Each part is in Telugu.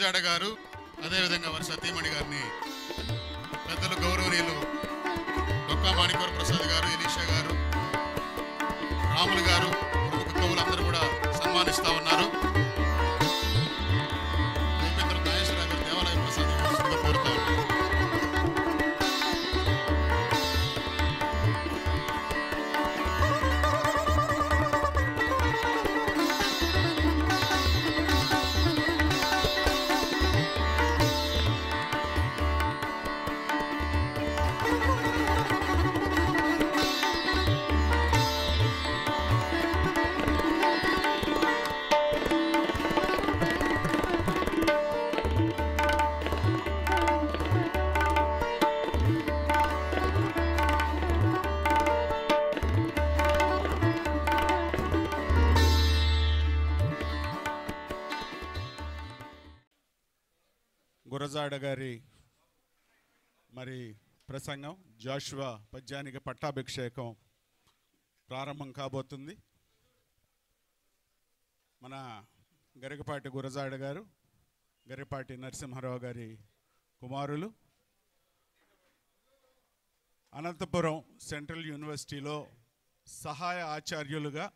గురజాడ గారు అదేవిధంగా వారి సతీమణి గారిని పెద్దలు గౌరవనీయులు డొక్కా మాణిక్యవర ప్రసాద్ గారు, ఎలీషా గారు, రాములు గారు, ప్రముఖ కవులందరూ కూడా సన్మానిస్తూ ఉన్నారు. దేవాలయ ప్రసాద్ గారు కోరుతూ ఉన్నారు. గురజాడ గారి మరి ప్రసంగం జాషువా పద్యానికి పట్టాభిషేకం ప్రారంభం కాబోతుంది. మన గరికపాటి గురజాడ గారు గరికపాటి నరసింహారావు గారి కుమారులు. అనంతపురం సెంట్రల్ యూనివర్సిటీలో సహాయ ఆచార్యులుగా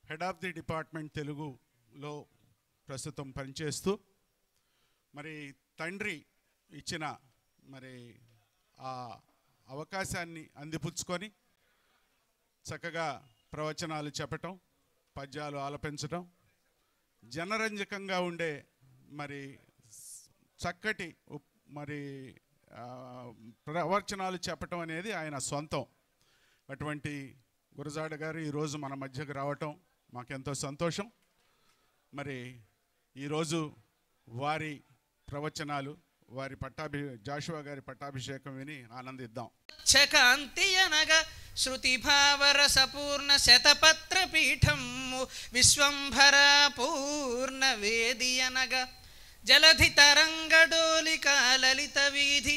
హెడ్ ఆఫ్ ది డిపార్ట్మెంట్ తెలుగులో ప్రస్తుతం పనిచేస్తూ మరి తండ్రి ఇచ్చిన మరి ఆ అవకాశాన్ని అందిపుచ్చుకొని చక్కగా ప్రవచనాలు చెప్పటం, పద్యాలు ఆలపించటం, జనరంజకంగా ఉండే మరి చక్కటి మరి ప్రవచనాలు చెప్పటం అనేది ఆయన సొంతం. అటువంటి గురజాడ గారు ఈరోజు మన మధ్యకు రావటం మాకెంతో సంతోషం. మరి ఈరోజు వారి ప్రవచనాలు, వారి జాషువా గారి పట్టాభిషేకం విని ఆనందిద్దాం. చకాంతి అనగా శృతి భావరసపూర్ణ శతపత్ర పీఠము విశ్వంభర పూర్ణ వేది అనగా జలధి తరంగడోలిక లలిత వీధి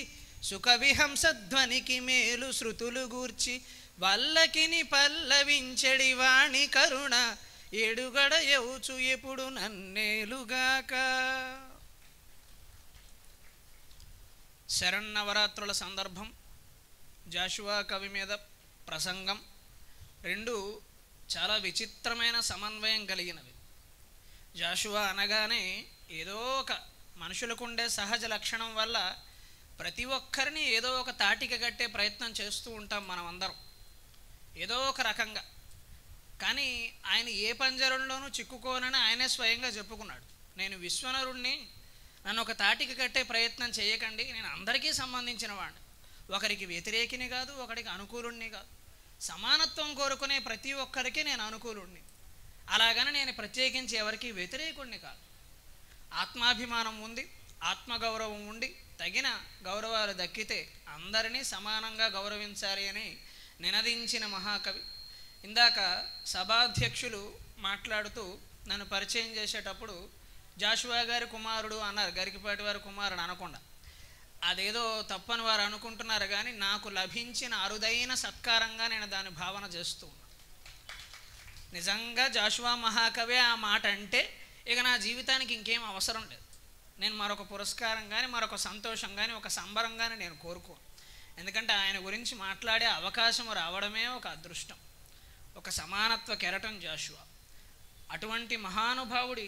సుఖ విహంసధ్వనికి మేలు శృతులు గూర్చి వల్లకిని పల్లవించెడి వాణి కరుణ ఏడుగడ యౌచు ఎప్పుడు నన్నేలుగాక. శరన్నవరాత్రుల సందర్భం, జాషువా కవి మీద ప్రసంగం, రెండు చాలా విచిత్రమైన సమన్వయం కలిగినవి. జాషువా అనగానే ఏదో ఒక మనుషులకుండే సహజ లక్షణం వల్ల ప్రతి ఒక్కరిని ఏదో ఒక తాటిక కట్టే ప్రయత్నం చేస్తూ ఉంటాం మనం అందరం ఏదో ఒక రకంగా. కానీ ఆయన ఏ పంజరంలోనూ చిక్కుకోనని ఆయనే స్వయంగా చెప్పుకున్నాడు. నేను విశ్వనరుణ్ణి, నన్ను ఒక తాటికి కట్టే ప్రయత్నం చేయకండి, నేను అందరికీ సంబంధించిన వాడిని, ఒకరికి వ్యతిరేకిని కాదు, ఒకరికి అనుకూలుణ్ణి కాదు, సమానత్వం కోరుకునే ప్రతి ఒక్కరికి నేను అనుకూలుణ్ణి, అలాగని నేను ప్రత్యేకించి ఎవరికి వ్యతిరేకుణ్ణి కాదు. ఆత్మాభిమానం ఉంది, ఆత్మగౌరవం ఉండి తగిన గౌరవాలు దక్కితే అందరినీ సమానంగా గౌరవించాలి అని నినదించిన మహాకవి. ఇందాక సభాధ్యక్షులు మాట్లాడుతూ నన్ను పరిచయం చేసేటప్పుడు జాషువా గారి కుమారుడు అన్నారు, గరికపాటి వారి కుమారుడు అనకుండా. అదేదో తప్పని వారు అనుకుంటున్నారు, కానీ నాకు లభించిన అరుదైన సత్కారంగా నేను దాన్ని భావన చేస్తూ ఉన్నాను. నిజంగా జాషువా మహాకవి ఆ మాట అంటే ఇక నా జీవితానికి ఇంకేం అవసరం లేదు. నేను మరొక పురస్కారం కానీ, మరొక సంతోషం కానీ, ఒక సంబరం కానీ నేను కోరుకోను. ఎందుకంటే ఆయన గురించి మాట్లాడే అవకాశం రావడమే ఒక అదృష్టం, ఒక సమానత్వ కెరటం జాషువా. అటువంటి మహానుభావుడి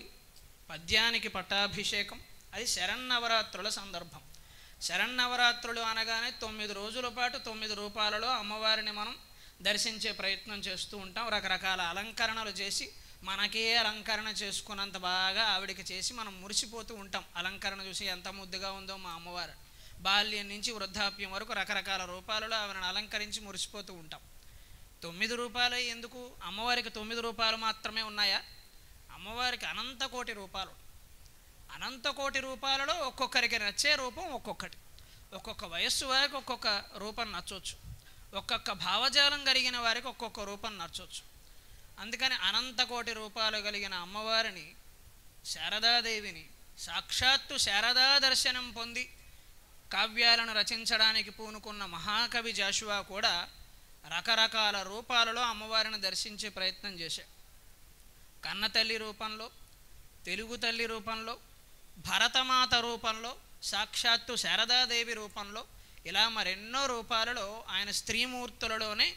పద్యానికి పట్టాభిషేకం, అది శరన్నవరాత్రుల సందర్భం. శరన్నవరాత్రులు అనగానే 9 రోజుల పాటు 9 రూపాలలో అమ్మవారిని మనం దర్శించే ప్రయత్నం చేస్తూ ఉంటాం. రకరకాల అలంకరణలు చేసి మనకే అలంకరణ చేసుకున్నంత బాగా ఆవిడికి చేసి మనం మురిసిపోతూ ఉంటాం. అలంకరణ చూసి ఎంత ముద్దుగా ఉందో మా అమ్మవారు. బాల్యం నుంచి వృద్ధాప్యం వరకు రకరకాల రూపాలలో ఆవిడని అలంకరించి మురిసిపోతూ ఉంటాం. 9 రూపాలే ఎందుకు? అమ్మవారికి 9 రూపాలు మాత్రమే ఉన్నాయా? అమ్మవారికి అనంత కోటి రూపాలు. అనంత కోటి రూపాలలో ఒక్కొక్కరికి నచ్చే రూపం ఒక్కొక్కటి. ఒక్కొక్క వయస్సు వారికి ఒక్కొక్క రూపం నచ్చవచ్చు, ఒక్కొక్క భావజాలం కలిగిన వారికి ఒక్కొక్క రూపం నచ్చవచ్చు. అందుకని అనంత కోటి రూపాలు కలిగిన అమ్మవారిని, శారదాదేవిని, సాక్షాత్తు శారదా దర్శనం పొంది కావ్యాలను రచించడానికి పూనుకున్న మహాకవి జాషువా కూడా రకరకాల రూపాలలో అమ్మవారిని దర్శించే ప్రయత్నం చేశాడు. కన్నతల్లి రూపంలో, తెలుగు తల్లి రూపంలో, భరతమాత రూపంలో, సాక్షాత్తు శారదాదేవి రూపంలో, ఇలా మరెన్నో రూపాలలో ఆయన స్త్రీమూర్తులలోనే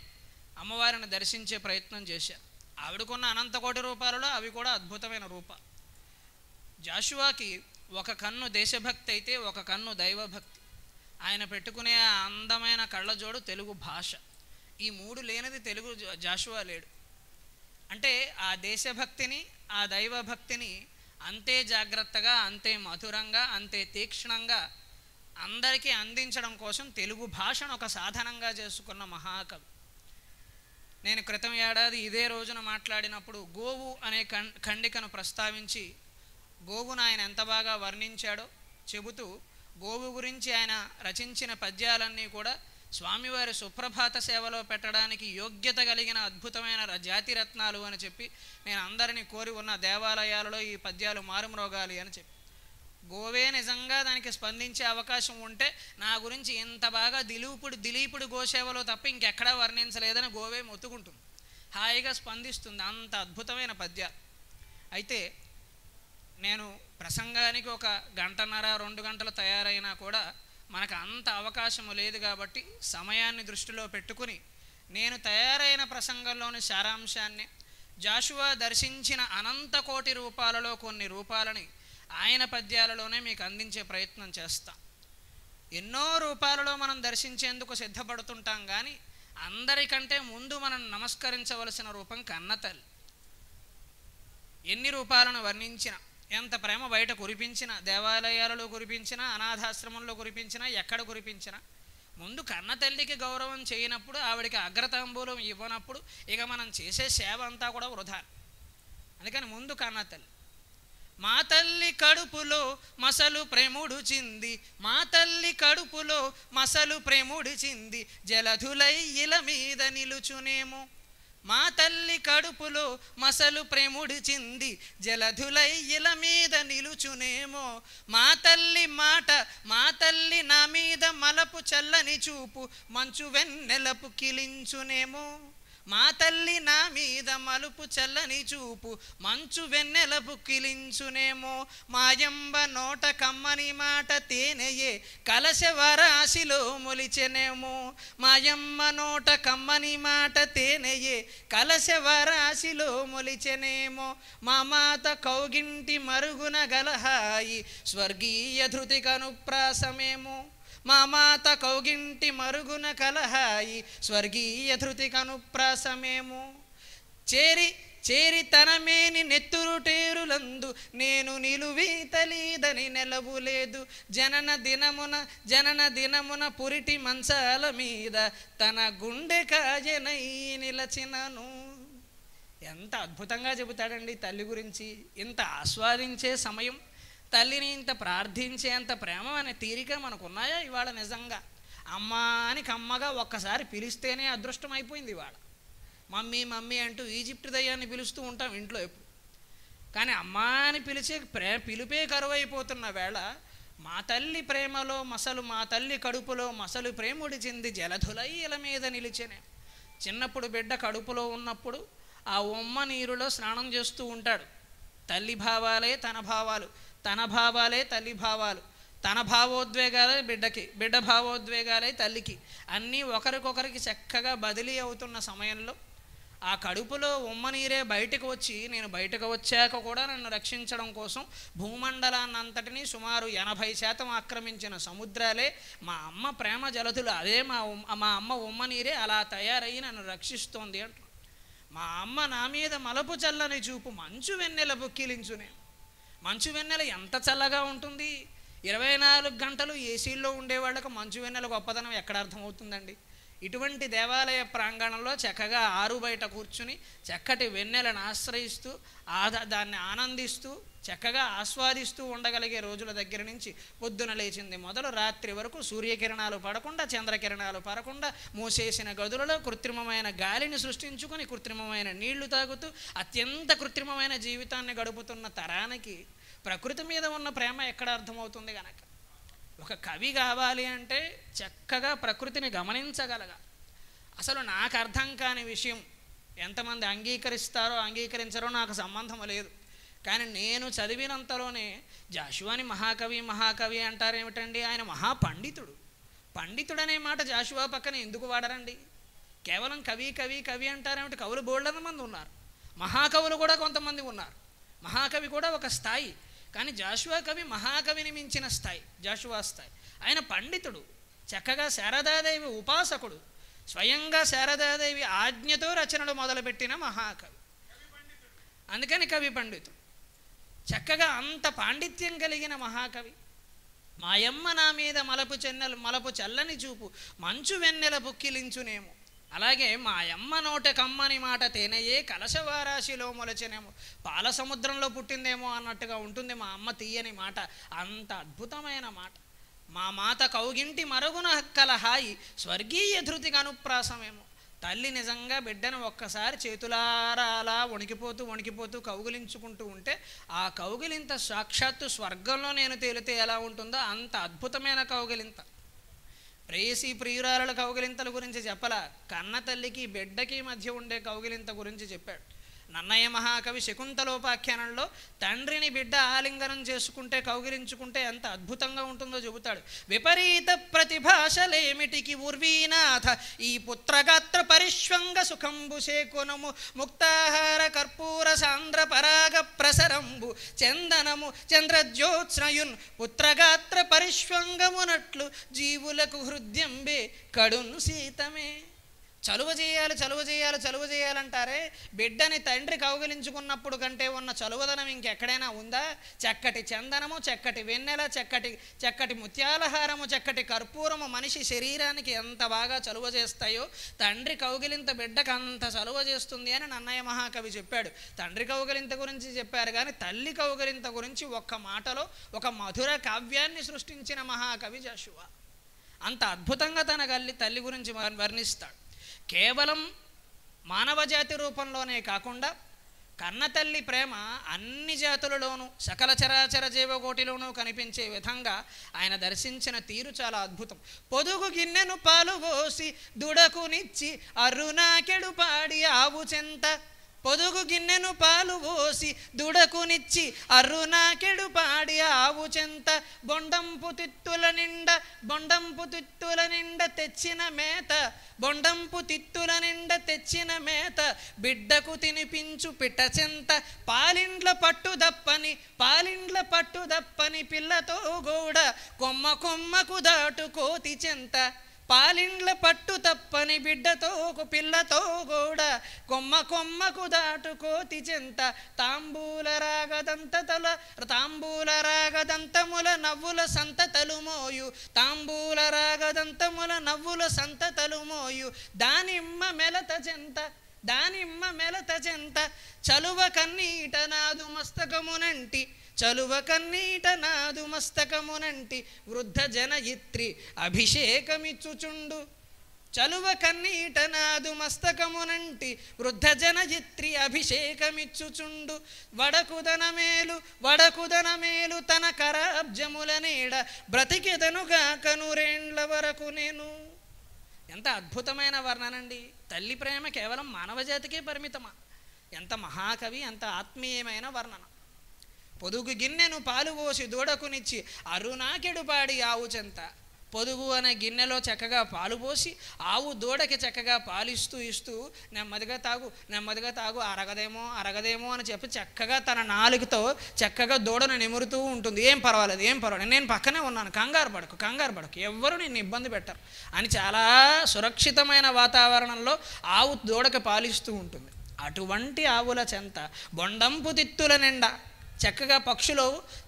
అమ్మవారిని దర్శించే ప్రయత్నం చేశారు. ఆవిడకున్న అనంతకోటి రూపాలలో అవి కూడా అద్భుతమైన రూపాలు. జాషువాకి ఒక కన్ను దేశభక్తి అయితే ఒక కన్ను దైవభక్తి. ఆయన పెట్టుకునే ఆ అందమైన కళ్ళజోడు తెలుగు భాష. ఈ మూడు లేనిది తెలుగు జాషువా లేడు. అంటే ఆ దేశభక్తిని, ఆ దైవభక్తిని అంతే జాగ్రత్తగా, అంతే మధురంగా, అంతే తీక్ష్ణంగా అందరికీ అందించడం కోసం తెలుగు భాషను ఒక సాధనంగా చేసుకున్న మహాకవి. నేను క్రితం ఏడాది ఇదే రోజున మాట్లాడినప్పుడు గోవు అనే ఖండికను ప్రస్తావించి గోవును ఆయన ఎంత బాగా వర్ణించాడో చెబుతూ, గోవు గురించి ఆయన రచించిన పద్యాలన్నీ కూడా స్వామివారి సుప్రభాత సేవలో పెట్టడానికి యోగ్యత కలిగిన అద్భుతమైన జాతిరత్నాలు అని చెప్పి నేను అందరినీ కోరి ఉన్న దేవాలయాలలో ఈ పద్యాలు మారుమ్రోగాలి అని చెప్పి, గోవే నిజంగా దానికి స్పందించే అవకాశం ఉంటే నా గురించి ఇంత బాగా దిలీపుడు గోసేవలో తప్ప ఇంకెక్కడా వర్ణించలేదని గోవే మొత్తుకుంటుంది, హాయిగా స్పందిస్తుంది. అంత అద్భుతమైన పద్యాలు. అయితే నేను ప్రసంగానికి ఒక 1.5-2 గంటలు తయారైనా కూడా మనకు అంత అవకాశము లేదు కాబట్టి సమయాన్ని దృష్టిలో పెట్టుకుని నేను తయారైన ప్రసంగంలోని సారాంశాన్ని, జాషువా దర్శించిన అనంత కోటి రూపాలలో కొన్ని రూపాలని ఆయన పద్యాలలోనే మీకు అందించే ప్రయత్నం చేస్తాం. ఎన్నో రూపాలలో మనం దర్శించేందుకు సిద్ధపడుతుంటాం, కానీ అందరికంటే ముందు మనం నమస్కరించవలసిన రూపం కన్నతల్లి. ఎన్ని రూపాలను వర్ణించిన, ఎంత ప్రేమ బయట కురిపించినా, దేవాలయాలలో కురిపించినా, అనాథాశ్రమంలో కురిపించినా, ఎక్కడ కురిపించినా, ముందు కన్నతల్లికి గౌరవం చేయనప్పుడు, ఆవిడికి అగ్రతాంబూలం ఇవ్వనప్పుడు ఇక మనం చేసే సేవ అంతా కూడా వృధా. అందుకని ముందు కన్నతల్లి. మా తల్లి కడుపులో మసలు ప్రేముడు చింది, మా తల్లి కడుపులో మసలు ప్రేముడు చింది, జలధులై ఇల మీద నిలుచునేమో. మా తల్లి కడుపులో మసలు ప్రేముడు చింది, జలధులై ఇల మీద నిలుచునేమో. మా తల్లి మాట, మా తల్లి నా మీద మలపు చల్లని చూపు, మంచు వెన్నెలపు కిలించునేమో. మా తల్లి నా మీద మలుపు చల్లని చూపు, మంచు వెన్నెలపు కిలించునేమో. మాయంబ నోట కమ్మని మాట తేనెయే కలశవరాశిలో మొలిచెనేమో. మాయమ్మ నోట కమ్మని మాట తేనెయే కలశవరాశిలో మొలిచెనేమో. మా మాత కౌగింటి మరుగున గలహాయి స్వర్గీయ ధృతి కనుప్రాసమేమో. మా మాత కౌగింటి మరుగున కలహాయి స్వర్గీయ ధృతి కనుప్రాసమేమో. చేరి తనమేని నెత్తురుటేరులందు నేను నిలువీతలీదని నెలవులేదు. జనన దినమున పురిటి మంచాల మీద తన గుండె కాయనై నిలచినను. ఎంత అద్భుతంగా చెబుతాడండి తల్లి గురించి. ఇంత ఆస్వాదించే సమయం, తల్లిని ఇంత ప్రార్థించేంత ప్రేమ అనే తీరిక మనకున్నాయా ఇవాళ? నిజంగా అమ్మా అని కమ్మగా ఒక్కసారి పిలిస్తేనే అదృష్టం అయిపోయింది ఇవాళ. మమ్మీ మమ్మీ అంటూ ఈజిప్ట్ దయ్యాన్ని పిలుస్తూ ఉంటాం ఇంట్లో ఎప్పుడు, కానీ అమ్మా అని పిలిచే పిలుపే కరువైపోతున్న వేళ మా తల్లి ప్రేమలో మసలు, మా తల్లి కడుపులో మసలు ప్రేముడి చెంది జలధులై ఇల మీద నిలిచెనే. చిన్నప్పుడు బిడ్డ కడుపులో ఉన్నప్పుడు ఆ ఉమ్మ నీరులో స్నానం చేస్తూ ఉంటాడు. తల్లి భావాలే తన భావాలు, తన భావాలే తల్లి భావాలు, తన భావోద్వేగాలే బిడ్డకి, బిడ్డ భావోద్వేగాలే తల్లికి, అన్నీ ఒకరికొకరికి చక్కగా బదిలీ అవుతున్న సమయంలో ఆ కడుపులో ఉమ్మ నీరే బయటకు వచ్చి, నేను బయటకు వచ్చాక కూడా నన్ను రక్షించడం కోసం భూమండలాన్ని అంతటినీ సుమారు 80% ఆక్రమించిన సముద్రాలే మా అమ్మ ప్రేమ జలధులు. అదే మా అమ్మ ఉమ్మ నీరే అలా తయారయ్యి నన్ను రక్షిస్తోంది అంట. మా అమ్మ నా మీద మలపు చల్లని చూపు, మంచు వెన్నెల బుక్కిలించునే. మంచు వెన్నెల ఎంత చల్లగా ఉంటుంది! 24 గంటలు ఏసీల్లో ఉండేవాళ్ళకు మంచు వెన్నెల గొప్పదనం ఎక్కడ అర్థమవుతుందండి? ఇటువంటి దేవాలయ ప్రాంగణంలో చక్కగా ఆరు బయట కూర్చుని చక్కటి వెన్నెలను ఆశ్రయిస్తూ దాన్ని ఆనందిస్తూ చక్కగా ఆస్వాదిస్తూ ఉండగలిగే రోజుల దగ్గర నుంచి పొద్దున లేచింది మొదలు రాత్రి వరకు సూర్యకిరణాలు పడకుండా, చంద్రకిరణాలు పడకుండా మూసేసిన గదులలో కృత్రిమమైన గాలిని సృష్టించుకొని, కృత్రిమమైన నీళ్లు తాగుతూ అత్యంత కృత్రిమమైన జీవితాన్ని గడుపుతున్న తరానికి ప్రకృతి మీద ఉన్న ప్రేమ ఎక్కడ అర్థమవుతుంది? గనక ఒక కవి కావాలి అంటే చక్కగా ప్రకృతిని గమనించగలగా. అసలు నాకు అర్థం కాని విషయం ఎంతమంది అంగీకరిస్తారో అంగీకరించారో నాకు సంబంధం లేదు, కానీ నేను చదివినంతలోనే జాషువాని మహాకవి మహాకవి అంటారేమిటండి, ఆయన మహాపండితుడు. పండితుడనే మాట జాషువా పక్కన ఎందుకు వాడరండి? కేవలం కవి కవి కవి అంటారేమిటి? కవులు బోల్డన మంది ఉన్నారు, మహాకవులు కూడా కొంతమంది ఉన్నారు. మహాకవి కూడా ఒక స్థాయి, కానీ జాషువా కవి మహాకవిని మించిన స్థాయి జాషువా స్థాయి. ఆయన పండితుడు, చక్కగా శారదాదేవి ఉపాసకుడు, స్వయంగా శారదాదేవి ఆజ్ఞతో రచనలు మొదలుపెట్టిన మహాకవి, అందుకని కవి పండితుడు. చక్కగా అంత పాండిత్యం కలిగిన మహాకవి. మాయమ్మ నా మీద మలపు చల్లని చూపు మంచు వెన్నెల పుక్కిలించునేమో, అలాగే మాయమ్మ నోట కమ్మని మాట తేనెయే కలశవారాశిలో మొలచెనేమో, పాల సముద్రంలో పుట్టిందేమో అన్నట్టుగా ఉంటుంది మా అమ్మ తీయని మాట. అంత అద్భుతమైన మాట. మా మాత కౌగింటి మరుగున హక్కల హాయి స్వర్గీయ ధృతికి అనుప్రాసమేమో. తల్లి నిజంగా బిడ్డను ఒక్కసారి చేతులారా అలా వణికిపోతూ కౌగిలించుకుంటూ ఉంటే ఆ కౌగిలింత సాక్షాత్తు స్వర్గంలో నేను తేలితే ఎలా ఉంటుందో అంత అద్భుతమైన కౌగిలింత. ప్రేయసి ప్రియురాల కౌగిలింతల గురించి చెప్పలా, కన్న తల్లికి బిడ్డకి మధ్య ఉండే కౌగిలింత గురించి చెప్పాడు. నన్నయ్య మహాకవి శకుంతలోపాఖ్యానంలో తండ్రిని బిడ్డ ఆలింగనం చేసుకుంటే కౌగిలించుకుంటే ఎంత అద్భుతంగా ఉంటుందో చెబుతాడు. విపరీత ప్రతిభాషలేమిటికి ఉర్వీనాథ ఈ పుత్రగాత్ర పరిష్వంగ సుఖంబు శేకునము ముక్తాహార కర్పూర సాంద్ర పరాగ ప్రసరంబు చందనము చంద్రజ్యోత్స్నయున్ పుత్రగాత్ర పరిష్వంగమునట్లు జీవులకు హృదయంబే కడును సీతమే. చలువ చేయాలంటారే, బిడ్డని తండ్రి కౌగిలించుకున్నప్పుడు కంటే ఉన్న చలువదనం ఇంకెక్కడైనా ఉందా? చక్కటి చందనము, చక్కటి వెన్నెల, చక్కటి ముత్యాలహారము, చక్కటి కర్పూరము మనిషి శరీరానికి ఎంత బాగా చలువ చేస్తాయో తండ్రి కౌగిలింత బిడ్డకు అంత చలువ చేస్తుంది అని నన్నయ్య మహాకవి చెప్పాడు. తండ్రి కౌగిలింత గురించి చెప్పారు, కానీ తల్లి కౌగిలింత గురించి ఒక్క మాటలో ఒక మధుర కావ్యాన్ని సృష్టించిన మహాకవి జాషువా. అంత అద్భుతంగా తన తల్లి గురించి వర్ణిస్తాడు. కేవలం మానవ జాతి రూపంలోనే కాకుండా కన్నతల్లి ప్రేమ అన్ని జాతులలోనూ సకల చరాచర జీవకోటిలోనూ కనిపించే విధంగా ఆయన దర్శించిన తీరు చాలా అద్భుతం. పొదుగు గిన్నెను పాలు పోసి దుడకునిచ్చి అరునాకెడు పాడి ఆవు చెంత, పొదుగు గిన్నెను పాలు పోసి దుడకునిచ్చి అరునాకెడు పాడి ఆవు చెంత, బొండంపు తిత్తుల నిండ తెచ్చిన మేత, బొండంపు తిత్తుల నిండ తెచ్చిన మేత బిడ్డకు తినిపించు పిట్ట చెంత, పాలిండ్ల పట్టు దప్పని పిల్లతో గోడ కొమ్మకు దాటు కోతి చెంత, పాలిండ్ల పట్టు తప్పని బిడ్డతో పిల్లతో కూడా కొమ్మకు దాటు కోతి చెంత, తాంబూల రాగదంతముల నవ్వుల సంతతలు మోయు, తాంబూల రాగదంతముల నవ్వుల సంతతలు మోయు, దానిమ్మ మెలత చెంత చలువ కన్నీట నాదు మస్తకమునంటి వృద్ధ జనయిత్రి అభిషేకమిచ్చుచుండు, చలువ కన్నీట నాదు మస్తకమునంటి వృద్ధ జనయిత్రి అభిషేకమిచ్చుచుండు, వడకుదనమేలు తన కరాబ్జముల నీడ బ్రతికెదనుగా కనురేండ్ల వరకు నేను. ఎంత అద్భుతమైన వర్ణనండి. తల్లి ప్రేమ కేవలం మానవజాతికే పరిమితమా? ఎంత మహాకవి, ఎంత ఆత్మీయమైన వర్ణన. పొదుగు గిన్నెను పాలు పోసి దూడకునిచ్చి అరునాకెడు పాడి ఆవు చెంత, పొదుగు అనే గిన్నెలో చక్కగా పాలు పోసి ఆవు దూడకి చక్కగా పాలిస్తూ నెమ్మదిగా తాగు అరగదేమో అని చెప్పి చక్కగా తన నాలుగుతో చక్కగా దూడను నిమురుతూ ఉంటుంది. ఏం పర్వాలేదు, నేను పక్కనే ఉన్నాను, కంగారు పడకు, ఎవ్వరూ నిన్ను ఇబ్బంది పెట్టరు అని చాలా సురక్షితమైన వాతావరణంలో ఆవు దూడకి పాలిస్తూ ఉంటుంది. అటువంటి ఆవుల చెంత బొండంపు తిత్తుల నిండా చక్కగా పక్షులు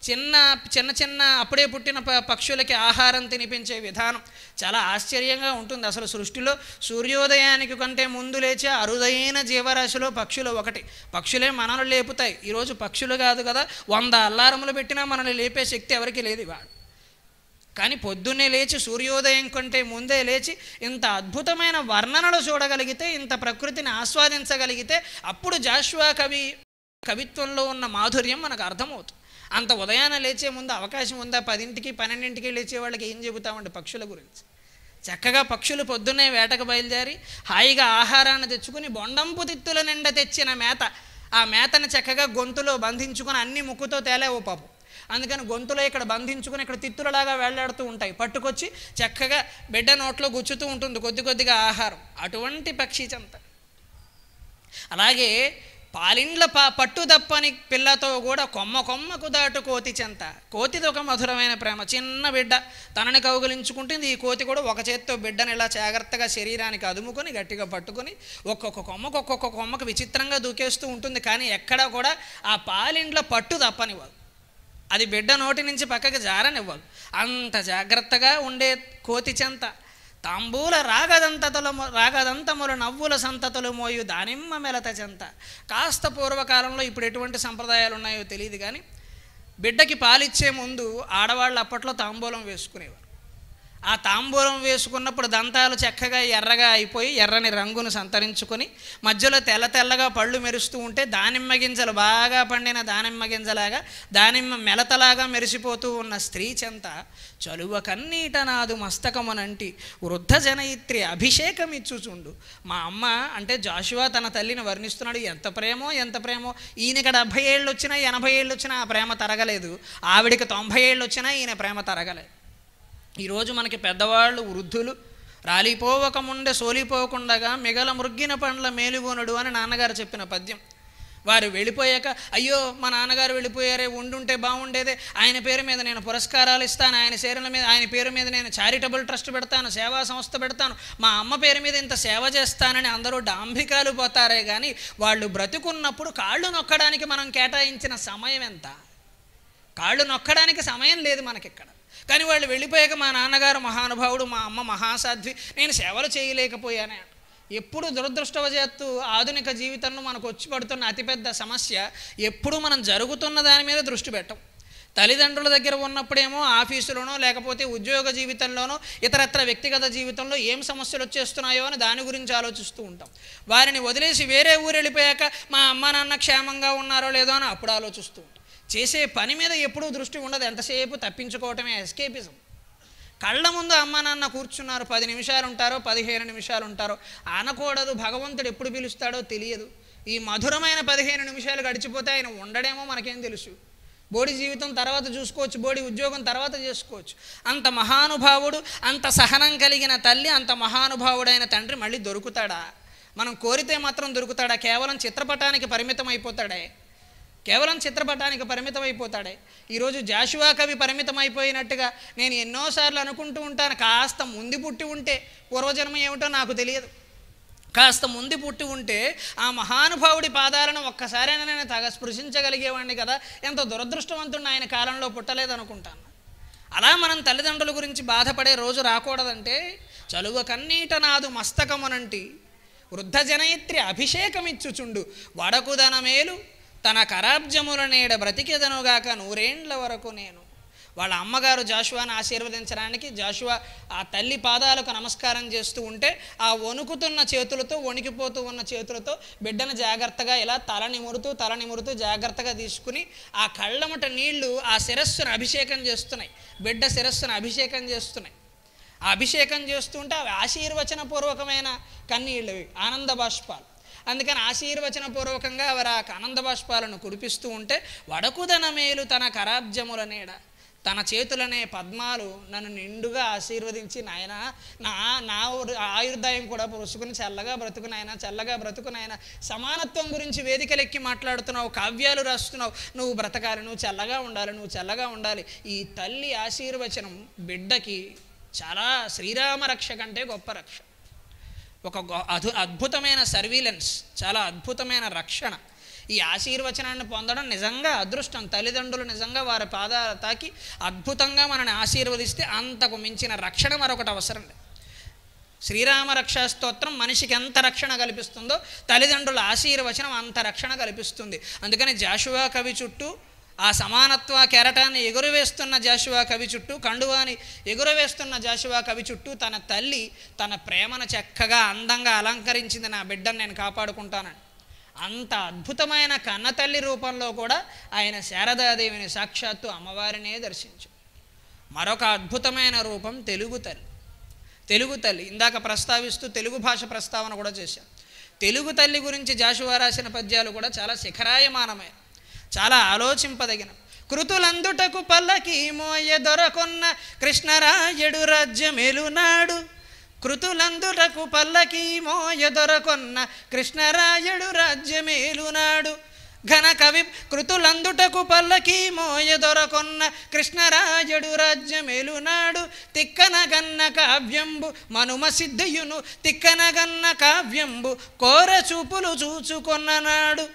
చిన్న అప్పుడే పుట్టిన పక్షులకి ఆహారం తినిపించే విధానం చాలా ఆశ్చర్యంగా ఉంటుంది. అసలు సృష్టిలో సూర్యోదయానికి కంటే ముందు లేచే అరుదైన జీవరాశిలో పక్షులు ఒకటి. పక్షులే మనల్ని లేపుతాయి. ఈరోజు పక్షులు కాదు కదా, 100 అల్లారములు పెట్టినా మనల్ని లేపే శక్తి ఎవరికి లేదు ఇవాళ. కానీ పొద్దున్నే లేచి సూర్యోదయం కంటే ముందే లేచి ఇంత అద్భుతమైన వర్ణనలు చూడగలిగితే, ఇంత ప్రకృతిని ఆస్వాదించగలిగితే అప్పుడు జాషువా కవిత్వంలో ఉన్న మాధుర్యం మనకు అర్థమవుతుంది. అంత ఉదయాన్నే లేచే ముందు అవకాశం ఉందా? 10ంటికి 12ంటికి లేచే వాళ్ళకి ఏం చెబుతామండి పక్షుల గురించి? చక్కగా పక్షులు పొద్దున్నే వేటకు బయలుదేరి హాయిగా ఆహారాన్ని తెచ్చుకుని బొండంపు తిత్తుల నిండా తెచ్చిన మేత, ఆ ఆ మేతని చక్కగా గొంతులో బంధించుకొని అన్ని ముక్కుతో తేలేవు పాపం. అందుకని గొంతులో ఇక్కడ బంధించుకుని ఇక్కడ తిత్తులలాగా వేళ్లాడుతూ ఉంటాయి. పట్టుకొచ్చి చక్కగా బిడ్డ నోట్లో గుచ్చుతూ ఉంటుంది కొద్ది కొద్దిగా ఆహారం. అటువంటి పక్షి చెంత. అలాగే పాలిండ్ల పట్టు తప్పని పిల్లతో కూడా కొమ్మ కొమ్మకు దాటు కోతి చెంత. కోతిది ఒక మధురమైన ప్రేమ. చిన్న బిడ్డ తనని కౌగిలించుకుంటుంది. ఈ కోతి కూడా ఒక చేత్తో బిడ్డని ఇలా జాగ్రత్తగా శరీరానికి అదుముకొని గట్టిగా పట్టుకొని ఒక్కొక్క కొమ్మకు విచిత్రంగా దూకేస్తూ ఉంటుంది. కానీ ఎక్కడా కూడా ఆ పాలిండ్ల పట్టు తప్పనివ్వదు. అది బిడ్డ నోటి నుంచి పక్కకి జారనివ్వదు. అంత జాగ్రత్తగా ఉండే కోతి చెంత. తాంబూల రాగదంతముల నవ్వుల సంతతులు మోయు దానిమ్మ మెలత చెంత. కాస్త పూర్వకాలంలో ఇప్పుడు ఎటువంటి సంప్రదాయాలు ఉన్నాయో తెలియదు కానీ బిడ్డకి పాలిచ్చే ముందు ఆడవాళ్ళు అప్పట్లో తాంబూలం వేసుకునేవారు. ఆ తాంబూలం వేసుకున్నప్పుడు దంతాలు చక్కగా ఎర్రగా అయిపోయి ఎర్రని రంగును సంతరించుకొని మధ్యలో తెల్లగా పళ్ళు మెరుస్తూ ఉంటే దానిమ్మ గింజలు బాగా పండిన దానిమ్మ గింజలాగా దానిమ్మ మెలతలాగా మెరిసిపోతూ ఉన్న స్త్రీ చెంత చలువ కన్నీట నాదు మస్తకమునంటి వృద్ధ జనయిత్రి అభిషేకం ఇచ్చుచుండు. మా అమ్మ అంటే జాషువా తన తల్లిని వర్ణిస్తున్నాడు. ఎంత ప్రేమో. ఈయనకి 70 ఏళ్ళు వచ్చినా 80 ఏళ్ళు వచ్చినా ఆ ప్రేమ తరగలేదు. ఆవిడికి 90 ఏళ్ళు వచ్చినా ఈయన ప్రేమ తరగలేదు. ఈరోజు మనకి పెద్దవాళ్ళు వృద్ధులు రాలిపోవకముండే సోలిపోకుండగా మిగల మృగ్గిన పండ్ల మేలుగొనుడు అని నాన్నగారు చెప్పిన పద్యం. వారు వెళ్ళిపోయాక అయ్యో మా నాన్నగారు వెళ్ళిపోయారే, ఉండుంటే బాగుండేదే, ఆయన పేరు మీద నేను పురస్కారాలు ఇస్తాను, ఆయన పేరు మీద నేను చారిటబుల్ ట్రస్ట్ పెడతాను, సేవా సంస్థ పెడతాను, మా అమ్మ పేరు మీద ఇంత సేవ చేస్తానని అందరూ డాంభికాలు పోతారే కానీ వాళ్ళు బ్రతుకున్నప్పుడు కాళ్ళు నొక్కడానికి మనం కేటాయించిన సమయం ఎంత? కాళ్ళు నొక్కడానికి సమయం లేదు మనకిక్కడ. కానీ వాళ్ళు వెళ్ళిపోయాక మా నాన్నగారు మహానుభావుడు, మా అమ్మ మహాసాధ్వి, నేను సేవలు చేయలేకపోయానే. ఎప్పుడు దురదృష్టవశాత్తు ఆధునిక జీవితంలో మనకు వచ్చి పడుతున్న అతిపెద్ద సమస్య ఎప్పుడు మనం జరుగుతున్న దాని మీద దృష్టి పెట్టం. తల్లిదండ్రుల దగ్గర ఉన్నప్పుడేమో ఆఫీసులోనో లేకపోతే ఉద్యోగ జీవితంలోనో ఇతరత్ర వ్యక్తిగత జీవితంలో ఏం సమస్యలు వచ్చేస్తున్నాయో అని దాని గురించి ఆలోచిస్తూ ఉంటాం. వారిని వదిలేసి వేరే ఊరు వెళ్ళిపోయాక మా అమ్మ నాన్న క్షేమంగా ఉన్నారో లేదో అని అప్పుడు ఆలోచిస్తూ ఉంటాం. చేసే పని మీద ఎప్పుడూ దృష్టి ఉండదు. ఎంతసేపు తప్పించుకోవటమే ఎస్కేపిజం. కళ్ళ ముందు అమ్మ నాన్న కూర్చున్నారు, 10 నిమిషాలు ఉంటారో 15 నిమిషాలు ఉంటారో అనకూడదు. భగవంతుడు ఎప్పుడు పిలుస్తాడో తెలియదు. ఈ మధురమైన 15 నిమిషాలు గడిచిపోతే ఆయన ఉండడేమో మనకేం తెలుసు. బోడి జీవితం తర్వాత చూసుకోవచ్చు, బోడి ఉద్యోగం తర్వాత చేసుకోవచ్చు. అంత మహానుభావుడు, అంత సహనం కలిగిన తల్లి, అంత మహానుభావుడైన తండ్రి మళ్ళీ దొరుకుతాడా? మనం కోరితే మాత్రం దొరుకుతాడా? కేవలం చిత్రపటానికి పరిమితం అయిపోతాడే. ఈరోజు జాషువా కవి పరిమితం అయిపోయినట్టుగా నేను ఎన్నోసార్లు అనుకుంటూ ఉంటాను, కాస్త ముందు పుట్టి ఉంటే, పూర్వజన్మ ఏమిటో నాకు తెలియదు, కాస్త ముందు పుట్టి ఉంటే ఆ మహానుభావుడి పాదాలను ఒక్కసారైనా నేను స్పృశించగలిగేవాడిని కదా. ఎంత దురదృష్టవంతుడిని ఆయన కాలంలో పుట్టలేదనుకుంటాను. అలా మనం తల్లిదండ్రుల గురించి బాధపడే రోజు రాకూడదంటే చలువ కన్నీట నాదు మస్తకమునంటి వృద్ధ జనయిత్రి అభిషేకమిచ్చుచుండు వడకుదన మేలు తన కరాబ్జముల నీడ బ్రతికెదనుగాక 100 ఏండ్ల వరకు నేను. వాళ్ళ అమ్మగారు జాషువాను ఆశీర్వదించడానికి జాషువా ఆ తల్లి పాదాలకు నమస్కారం చేస్తూ ఉంటే ఆ వణుకుతున్న చేతులతో, వణికిపోతూ ఉన్న చేతులతో బిడ్డను జాగ్రత్తగా ఇలా తల నిమురుతూ జాగ్రత్తగా తీసుకుని ఆ కళ్ళమట నీళ్లు ఆ శిరస్సును అభిషేకం చేస్తున్నాయి. బిడ్డ శిరస్సును అభిషేకం చేస్తున్నాయి. ఆ అభిషేకం చేస్తుంటే అవి ఆశీర్వచనపూర్వకమైన కన్నీళ్ళు, ఆనంద బాష్పాలు. అందుకని ఆశీర్వచనపూర్వకంగా వారు ఆ ఆనంద బాష్పాలను కురిపిస్తూ ఉంటే వడకుదన మేలు తన కరాబ్జముల నీడ, తన చేతులనే పద్మాలు నన్ను నిండుగా ఆశీర్వదించి నాయన నా ఆయుర్దాయం కూడా పురుసుకుని చల్లగా బ్రతుకు నాయన, సమానత్వం గురించి వేదికలెక్కి మాట్లాడుతున్నావు, కావ్యాలు రాస్తున్నావు, నువ్వు బ్రతకాలి, నువ్వు చల్లగా ఉండాలి. ఈ తల్లి ఆశీర్వచనం బిడ్డకి చాలా శ్రీరామ రక్ష కంటే గొప్ప రక్ష. ఒక అద్భుతమైన సర్వీలెన్స్, చాలా అద్భుతమైన రక్షణ. ఈ ఆశీర్వచనాన్ని పొందడం నిజంగా అదృష్టం. తల్లిదండ్రులు నిజంగా వారి పాదాలు తాకి అద్భుతంగా మనని ఆశీర్వదిస్తే అంతకు మించిన రక్షణ మరొకటి అవసరం లేదు. శ్రీరామ రక్షా స్తోత్రం మనిషికి ఎంత రక్షణ కల్పిస్తుందో తల్లిదండ్రుల ఆశీర్వచనం అంత రక్షణ కల్పిస్తుంది. అందుకని జాషువా కవి చుట్టూ ఆ సమానత్వ కెరటాన్ని ఎగురవేస్తున్న జాషువా కవి చుట్టూ, కండువాని ఎగురవేస్తున్న జాషువా కవి చుట్టూ తన తల్లి తన ప్రేమను చక్కగా అందంగా అలంకరించింది. నా బిడ్డను నేను కాపాడుకుంటానని అంత అద్భుతమైన కన్నతల్లి రూపంలో కూడా ఆయన శారదాదేవిని సాక్షాత్తు అమ్మవారినే దర్శించు. మరొక అద్భుతమైన రూపం తెలుగు తల్లి. ఇందాక ప్రస్తావిస్తూ తెలుగు భాష ప్రస్తావన కూడా చేశాం. తెలుగు తల్లి గురించి జాషువా రాసిన పద్యాలు కూడా చాలా శిఖరాయమానమైన, చాలా ఆలోచింపదగిన. కృతులందుటకు పల్లకి మోయ దొరకొన్న కృష్ణరాయుడు రాజ్యమేలునాడు. కృతులందుటకు పల్లకి మోయ దొరకొన్న కృష్ణరాయుడు రాజ్యమేలునాడు. ఘన కవి కృతులందుటకు పల్లకి మోయ దొరకొన్న కృష్ణరాయుడు రాజ్యమేలునాడు. తిక్కనగన్న కావ్యంబు మనుమ సిద్ధయును తిక్కనగన్న కావ్యంబు కోర చూపులు చూచుకొన్ననాడు.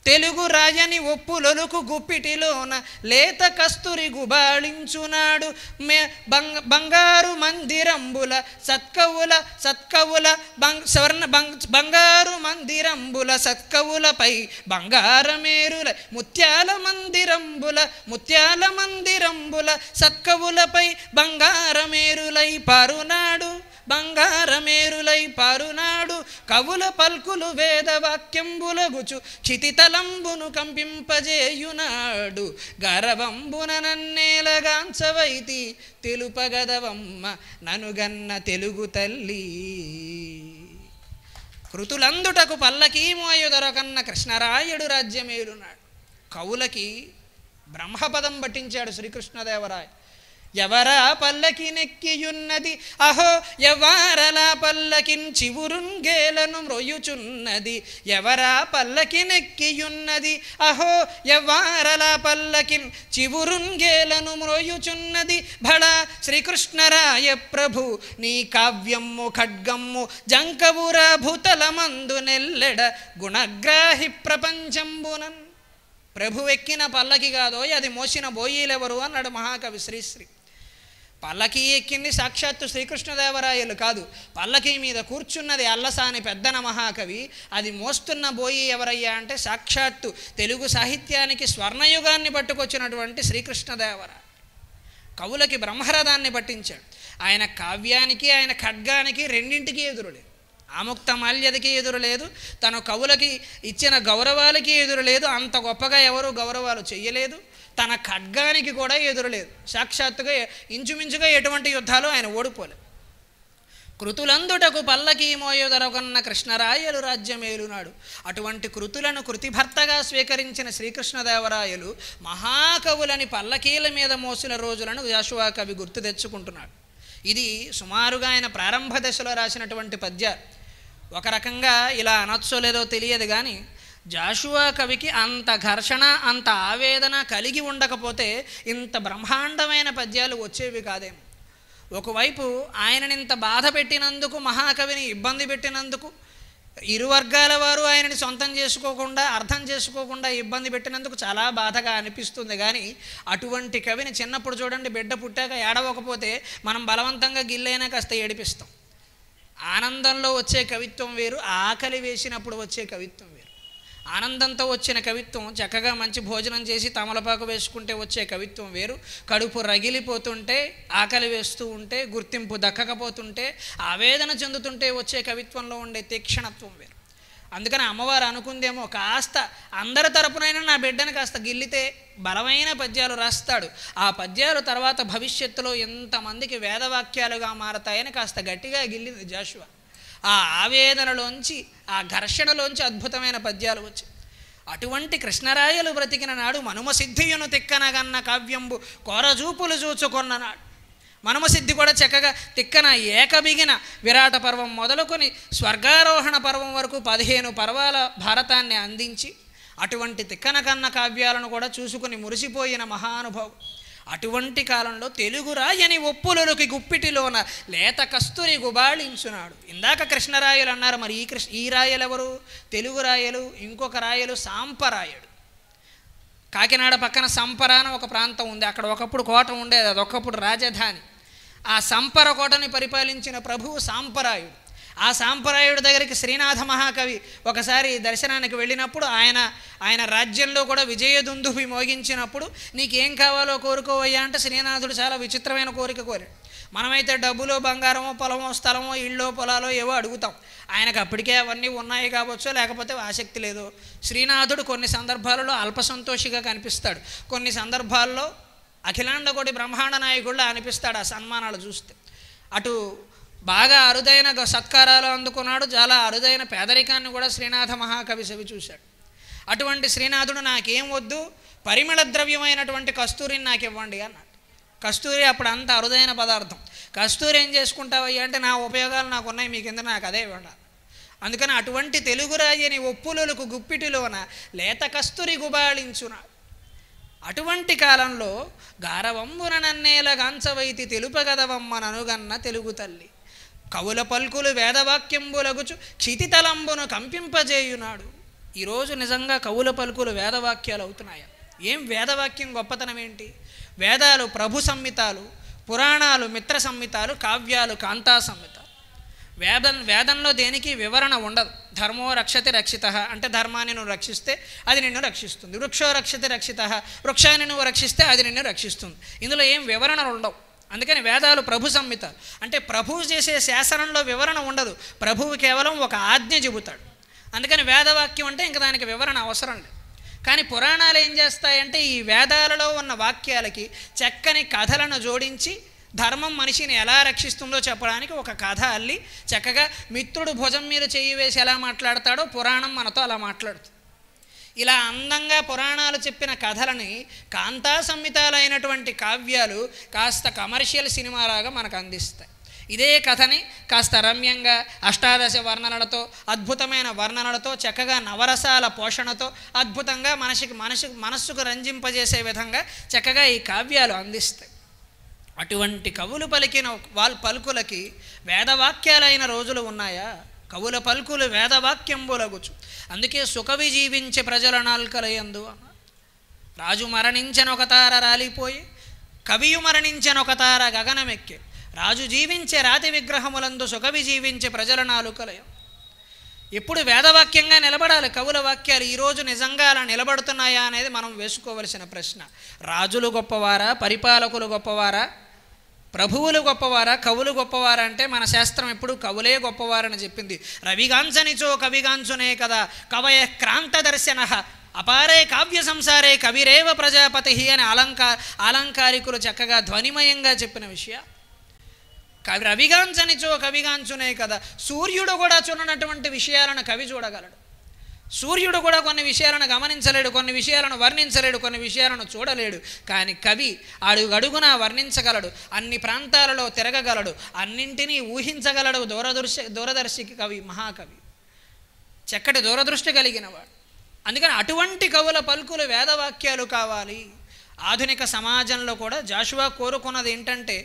తెలుగు రాయని ఒప్పులొలుకు గుప్పిటిలోన లేత కస్తూరి గుబాళించునాడు. బంగారు మందిరంబుల సత్కవుల బంగారు మందిరంబుల సత్కవులపై బంగారమేరుల ముత్యాల మందిరంబుల సత్కవులపై బంగారమేరులై పారునాడు. కవుల పల్కులు వేదవాక్యంబులగుచు క్షితితలంబును కంపింపజేయునాడు. గరవంబున నన్నేలగాంచవైతి తెలుపగదవమ్మ ననుగన్న తెలుగు తల్లి. కృతులందుటకు పల్లకీ మోయ దొరకన్న కృష్ణరాయుడు రాజ్యమేలునాడు. కవులకి బ్రహ్మపదం పట్టించాడు శ్రీకృష్ణదేవరాయ. ఎవరా పల్లకి నెక్కియున్నది అహో ఎవ్వారలా పల్లకిన్ చివురుంగేలను మ్రొయ్యుచున్నది. ఎవరా పల్లకి నెక్కియున్నది అహో ఎవ్వారలా పల్లకిన్ చివురుంగేలను మ్రొయ్యుచున్నది. భళా శ్రీకృష్ణరాయ ప్రభు నీ కావ్యమ్ము ఖడ్గమ్ము జంకవురా భూతలమందు నెల్లెడ గుణగ్రాహి ప్రపంచంబునన్. ప్రభు ఎక్కిన పల్లకి కాదో అది మోసిన బోయీలెవరు అన్నాడు మహాకవి శ్రీశ్రీ. పల్లకి ఎక్కింది సాక్షాత్తు శ్రీకృష్ణదేవరాయలు కాదు, పల్లకి మీద కూర్చున్నది అల్లసాని పెద్దన మహాకవి. అది మోస్తున్న బోయి ఎవరయ్యా అంటే సాక్షాత్తు తెలుగు సాహిత్యానికి స్వర్ణయుగాన్ని పట్టుకొచ్చినటువంటి శ్రీకృష్ణదేవరాయ. కవులకి బ్రహ్మరథాన్ని పట్టించాడు. ఆయన కావ్యానికి ఆయన ఖడ్గానికి రెండింటికి ఎదురులేదు. ఆముక్త మాల్యదకి ఎదురు లేదు, తన కవులకి ఇచ్చిన గౌరవాలకి ఎదురు లేదు. అంత గొప్పగా ఎవరు గౌరవాలు చెయ్యలేదు. తన ఖడ్గానికి కూడా ఎదురులేదు. సాక్షాత్తుగా ఇంచుమించుగా ఎటువంటి యుద్ధాలు ఆయన ఓడిపోలేదు. కృతులందుటకు పల్లకీ మోయదొరకొన్న కృష్ణరాయలు రాజ్యమేలునాడు. అటువంటి కృతులను కృతిభర్తగా స్వీకరించిన శ్రీకృష్ణదేవరాయలు మహాకవులని పల్లకీల మీద మోసిన రోజులను జాషువా కవి గుర్తు తెచ్చుకుంటున్నాడు. ఇది సుమారుగా ఆయన ప్రారంభ దశలో రాసినటువంటి పద్యాలు. ఒక రకంగా ఇలా అనొచ్చో లేదో తెలియదు కానీ జాషువా కవికి అంత ఘర్షణ అంత ఆవేదన కలిగి ఉండకపోతే ఇంత బ్రహ్మాండమైన పద్యాలు వచ్చేవి కాదేమో. ఒకవైపు ఆయనని ఇంత బాధ పెట్టినందుకు, మహాకవిని ఇబ్బంది పెట్టినందుకు, ఇరు వర్గాల వారు ఆయనని సొంతం చేసుకోకుండా అర్థం చేసుకోకుండా ఇబ్బంది పెట్టినందుకు చాలా బాధగా అనిపిస్తుంది. కానీ అటువంటి కవిని చిన్నప్పుడు చూడండి, బిడ్డ పుట్టాక ఏడవకపోతే మనం బలవంతంగా గిల్లైనా కాస్త ఏడిపిస్తాం. ఆనందంలో వచ్చే కవిత్వం వేరు, ఆకలి వేసినప్పుడు వచ్చే కవిత్వం వేరు. ఆనందంతో వచ్చిన కవిత్వం చక్కగా మంచి భోజనం చేసి తమలపాకు వేసుకుంటే వచ్చే కవిత్వం వేరు. కడుపు రగిలిపోతుంటే, ఆకలి వేస్తూ ఉంటే, గుర్తింపు దక్కకపోతుంటే, ఆవేదన చెందుతుంటే వచ్చే కవిత్వంలో ఉండే తీక్షణత్వం వేరు. అందుకని అమ్మవారు అనుకుందేమో కాస్త అందరి తరపునైనా నా బిడ్డను కాస్త గిల్లితే బలమైన పద్యాలు రాస్తాడు, ఆ పద్యాలు తర్వాత భవిష్యత్తులో ఎంతమందికి వేదవాక్యాలుగా మారతాయని కాస్త గట్టిగా గిల్లింది జాషువా. ఆ ఆవేదనలోంచి, ఆ ఘర్షణలోంచి అద్భుతమైన పద్యాలు వచ్చాయి. అటువంటి కృష్ణరాయలు బ్రతికిన నాడు మనుమసిద్ధియును తిక్కనగన్న కావ్యంబు కోరజూపులు చూచుకొన్ననాడు. మనుమసిద్ధి కూడా చక్కగా తిక్కన ఏకబిగిన విరాట పర్వం మొదలుకొని స్వర్గారోహణ పర్వం వరకు 15 పర్వాల భారతాన్ని అందించి అటువంటి తిక్కన కన్న కావ్యాలను కూడా చూసుకుని మురిసిపోయిన మహానుభావు. అటువంటి కాలంలో తెలుగు రాయని ఒప్పులకి గుప్పిటిలోన లేత కస్తూరి గుబాళించునాడు. ఇందాక కృష్ణరాయలు అన్నారు, మరి ఈ రాయలు ఎవరు? తెలుగు రాయలు. ఇంకొక రాయలు సాంపరాయుడు. కాకినాడ పక్కన సంపర అని ఒక ప్రాంతం ఉంది, అక్కడ ఒకప్పుడు కోట ఉండేది, అది ఒకప్పుడు రాజధాని. ఆ సంపర కోటని పరిపాలించిన ప్రభువు సాంపరాయుడు. ఆ సాంపరాయుడి దగ్గరికి శ్రీనాథ మహాకవి ఒకసారి దర్శనానికి వెళ్ళినప్పుడు ఆయన రాజ్యంలో కూడా విజయదుందుభి మోగించినప్పుడు నీకేం కావాలో కోరుకోవయ్యా అంటే శ్రీనాథుడు చాలా విచిత్రమైన కోరిక కోరాడు. మనమైతే డబ్బులో, బంగారమో, పొలమో, స్థలమో, ఇళ్ళో, పొలాలో ఏవో అడుగుతాం. ఆయనకు అప్పటికే అవన్నీ ఉన్నాయి కావచ్చు, లేకపోతే ఆసక్తి లేదు. శ్రీనాథుడు కొన్ని సందర్భాలలో అల్పసంతోషిగా కనిపిస్తాడు, కొన్ని సందర్భాల్లో అఖిలాండ కోటి బ్రహ్మాండ నాయకుడిలా అనిపిస్తాడు ఆ సన్మానాలు చూస్తే. అటు బాగా అరుదైన సత్కారాలు అందుకున్నాడు. చాలా అరుదైన పేదరికాన్ని కూడా శ్రీనాథ మహాకవి సవి చూశాడు. అటువంటి శ్రీనాథుడు నాకేం వద్దు, పరిమళ ద్రవ్యమైనటువంటి కస్తూరిని నాకు ఇవ్వండి అన్నాడు. కస్తూరి అప్పుడు అంత అరుదైన పదార్థం. కస్తూరి ఏం చేసుకుంటావయ్యా అంటే, నా ఉపయోగాలు నాకు ఉన్నాయి, మీ కింద నాకు అదే ఇవ్వండి. అందుకని అటువంటి తెలుగురాజని ఒప్పులకు గుప్పిటిలోన లేత కస్తూరి గుబాళించున్నాడు. అటువంటి కాలంలో గారవంబున నన్నేల గాంచవైతి తెలుపగదవమ్మననుగన్న తెలుగు తల్లి కవుల పల్కులు వేదవాక్యంబులగుచు క్షితితలంబును కంపింపజేయునాడు. ఈరోజు నిజంగా కవుల పలుకులు వేదవాక్యాలు అవుతున్నాయా? ఏం వేదవాక్యం గొప్పతనం ఏంటి? వేదాలు ప్రభు సంహితాలు, పురాణాలు మిత్ర సంహితాలు, కావ్యాలు కాంతా సంహితాలు. వేదంలో దేనికి వివరణ ఉండదు. ధర్మో రక్షతి రక్షిత అంటే ధర్మాన్ని నువ్వు రక్షిస్తే అది నిన్ను రక్షిస్తుంది. వృక్షో రక్షతి రక్షిత, వృక్షాన్ని నువ్వు రక్షిస్తే అది నిన్ను రక్షిస్తుంది. ఇందులో ఏం వివరణలు ఉండవు. అందుకని వేదాలు ప్రభు సంహిత అంటే ప్రభువు చేసే శాసనంలో వివరణ ఉండదు. ప్రభువు కేవలం ఒక ఆజ్ఞ చెబుతాడు. అందుకని వేదవాక్యం అంటే ఇంక దానికి వివరణ అవసరం లేదు. కానీ పురాణాలు ఏం చేస్తాయంటే ఈ వేదాలలో ఉన్న వాక్యాలకి చక్కని కథలను జోడించి ధర్మం మనిషిని ఎలా రక్షిస్తుందో చెప్పడానికి ఒక కథ అల్లి చక్కగా మిత్రుడు భుజం మీద చెయ్యి వేసి ఎలా మాట్లాడతాడో పురాణం మనతో అలా మాట్లాడుతుంది. ఇలా అందంగా పురాణాలు చెప్పిన కథలని కాంతా సంహితాలైనటువంటి కావ్యాలు కాస్త కమర్షియల్ సినిమాలాగా మనకు అందిస్తాయి. ఇదే కథని కాస్త రమ్యంగా అష్టాదశ వర్ణనలతో, అద్భుతమైన వర్ణనలతో, చక్కగా నవరసాల పోషణతో అద్భుతంగా మనస్సుకు రంజింపజేసే విధంగా చక్కగా ఈ కావ్యాలు అందిస్తాయి. అటువంటి కవులు పలికిన పలుకులకి వేదవాక్యాలైన రోజులు ఉన్నాయా? కవుల పలుకులు వేదవాక్యంబులగుచు. అందుకే సుకవి జీవించే ప్రజల నాల్కలయందు అన్నారు. రాజు మరణించనొక తార రాలిపోయి, కవియు మరణించనొక తార గగనమెక్కే. రాజు జీవించే రాతి విగ్రహములందు సుకవి జీవించే ప్రజల నాలుకలయం. ఎప్పుడు వేదవాక్యంగా నిలబడాలి కవుల వాక్యాలు. ఈరోజు నిజంగా అలా నిలబడుతున్నాయా అనేది మనం వేసుకోవలసిన ప్రశ్న. రాజులు గొప్పవారా, పరిపాలకులు గొప్పవారా, ప్రభువులు గొప్పవారా, కవులు గొప్పవారా అంటే మన శాస్త్రం ఎప్పుడు కవులే గొప్పవారని చెప్పింది. రవిగాంచనిచో కవిగాంచునే కదా కవయ క్రాంత దర్శన అపారే కావ్య సంసారే కవిరేవ ప్రజాపతి అని అలంకారికులు చక్కగా ధ్వనిమయంగా చెప్పిన విషయం. రవిగాంచనిచో కవిగాంచునే కదా. సూర్యుడు కూడా చూడనటువంటి విషయాలను కవి చూడగలడు. సూర్యుడు కూడా కొన్ని విషయాలను గమనించలేడు, కొన్ని విషయాలను వర్ణించలేడు, కొన్ని విషయాలను చూడలేడు. కానీ కవి అడుగడుగునా వర్ణించగలడు, అన్ని ప్రాంతాలలో తిరగగలడు, అన్నింటినీ ఊహించగలడు. దూరదర్శికి కవి, మహాకవి, చక్కటి దూరదృష్టి కలిగినవాడు. అందుకని అటువంటి కవుల పలుకులు వేదవాక్యాలు కావాలి. ఆధునిక సమాజంలో కూడా జాషువా కోరుకున్నది ఏంటంటే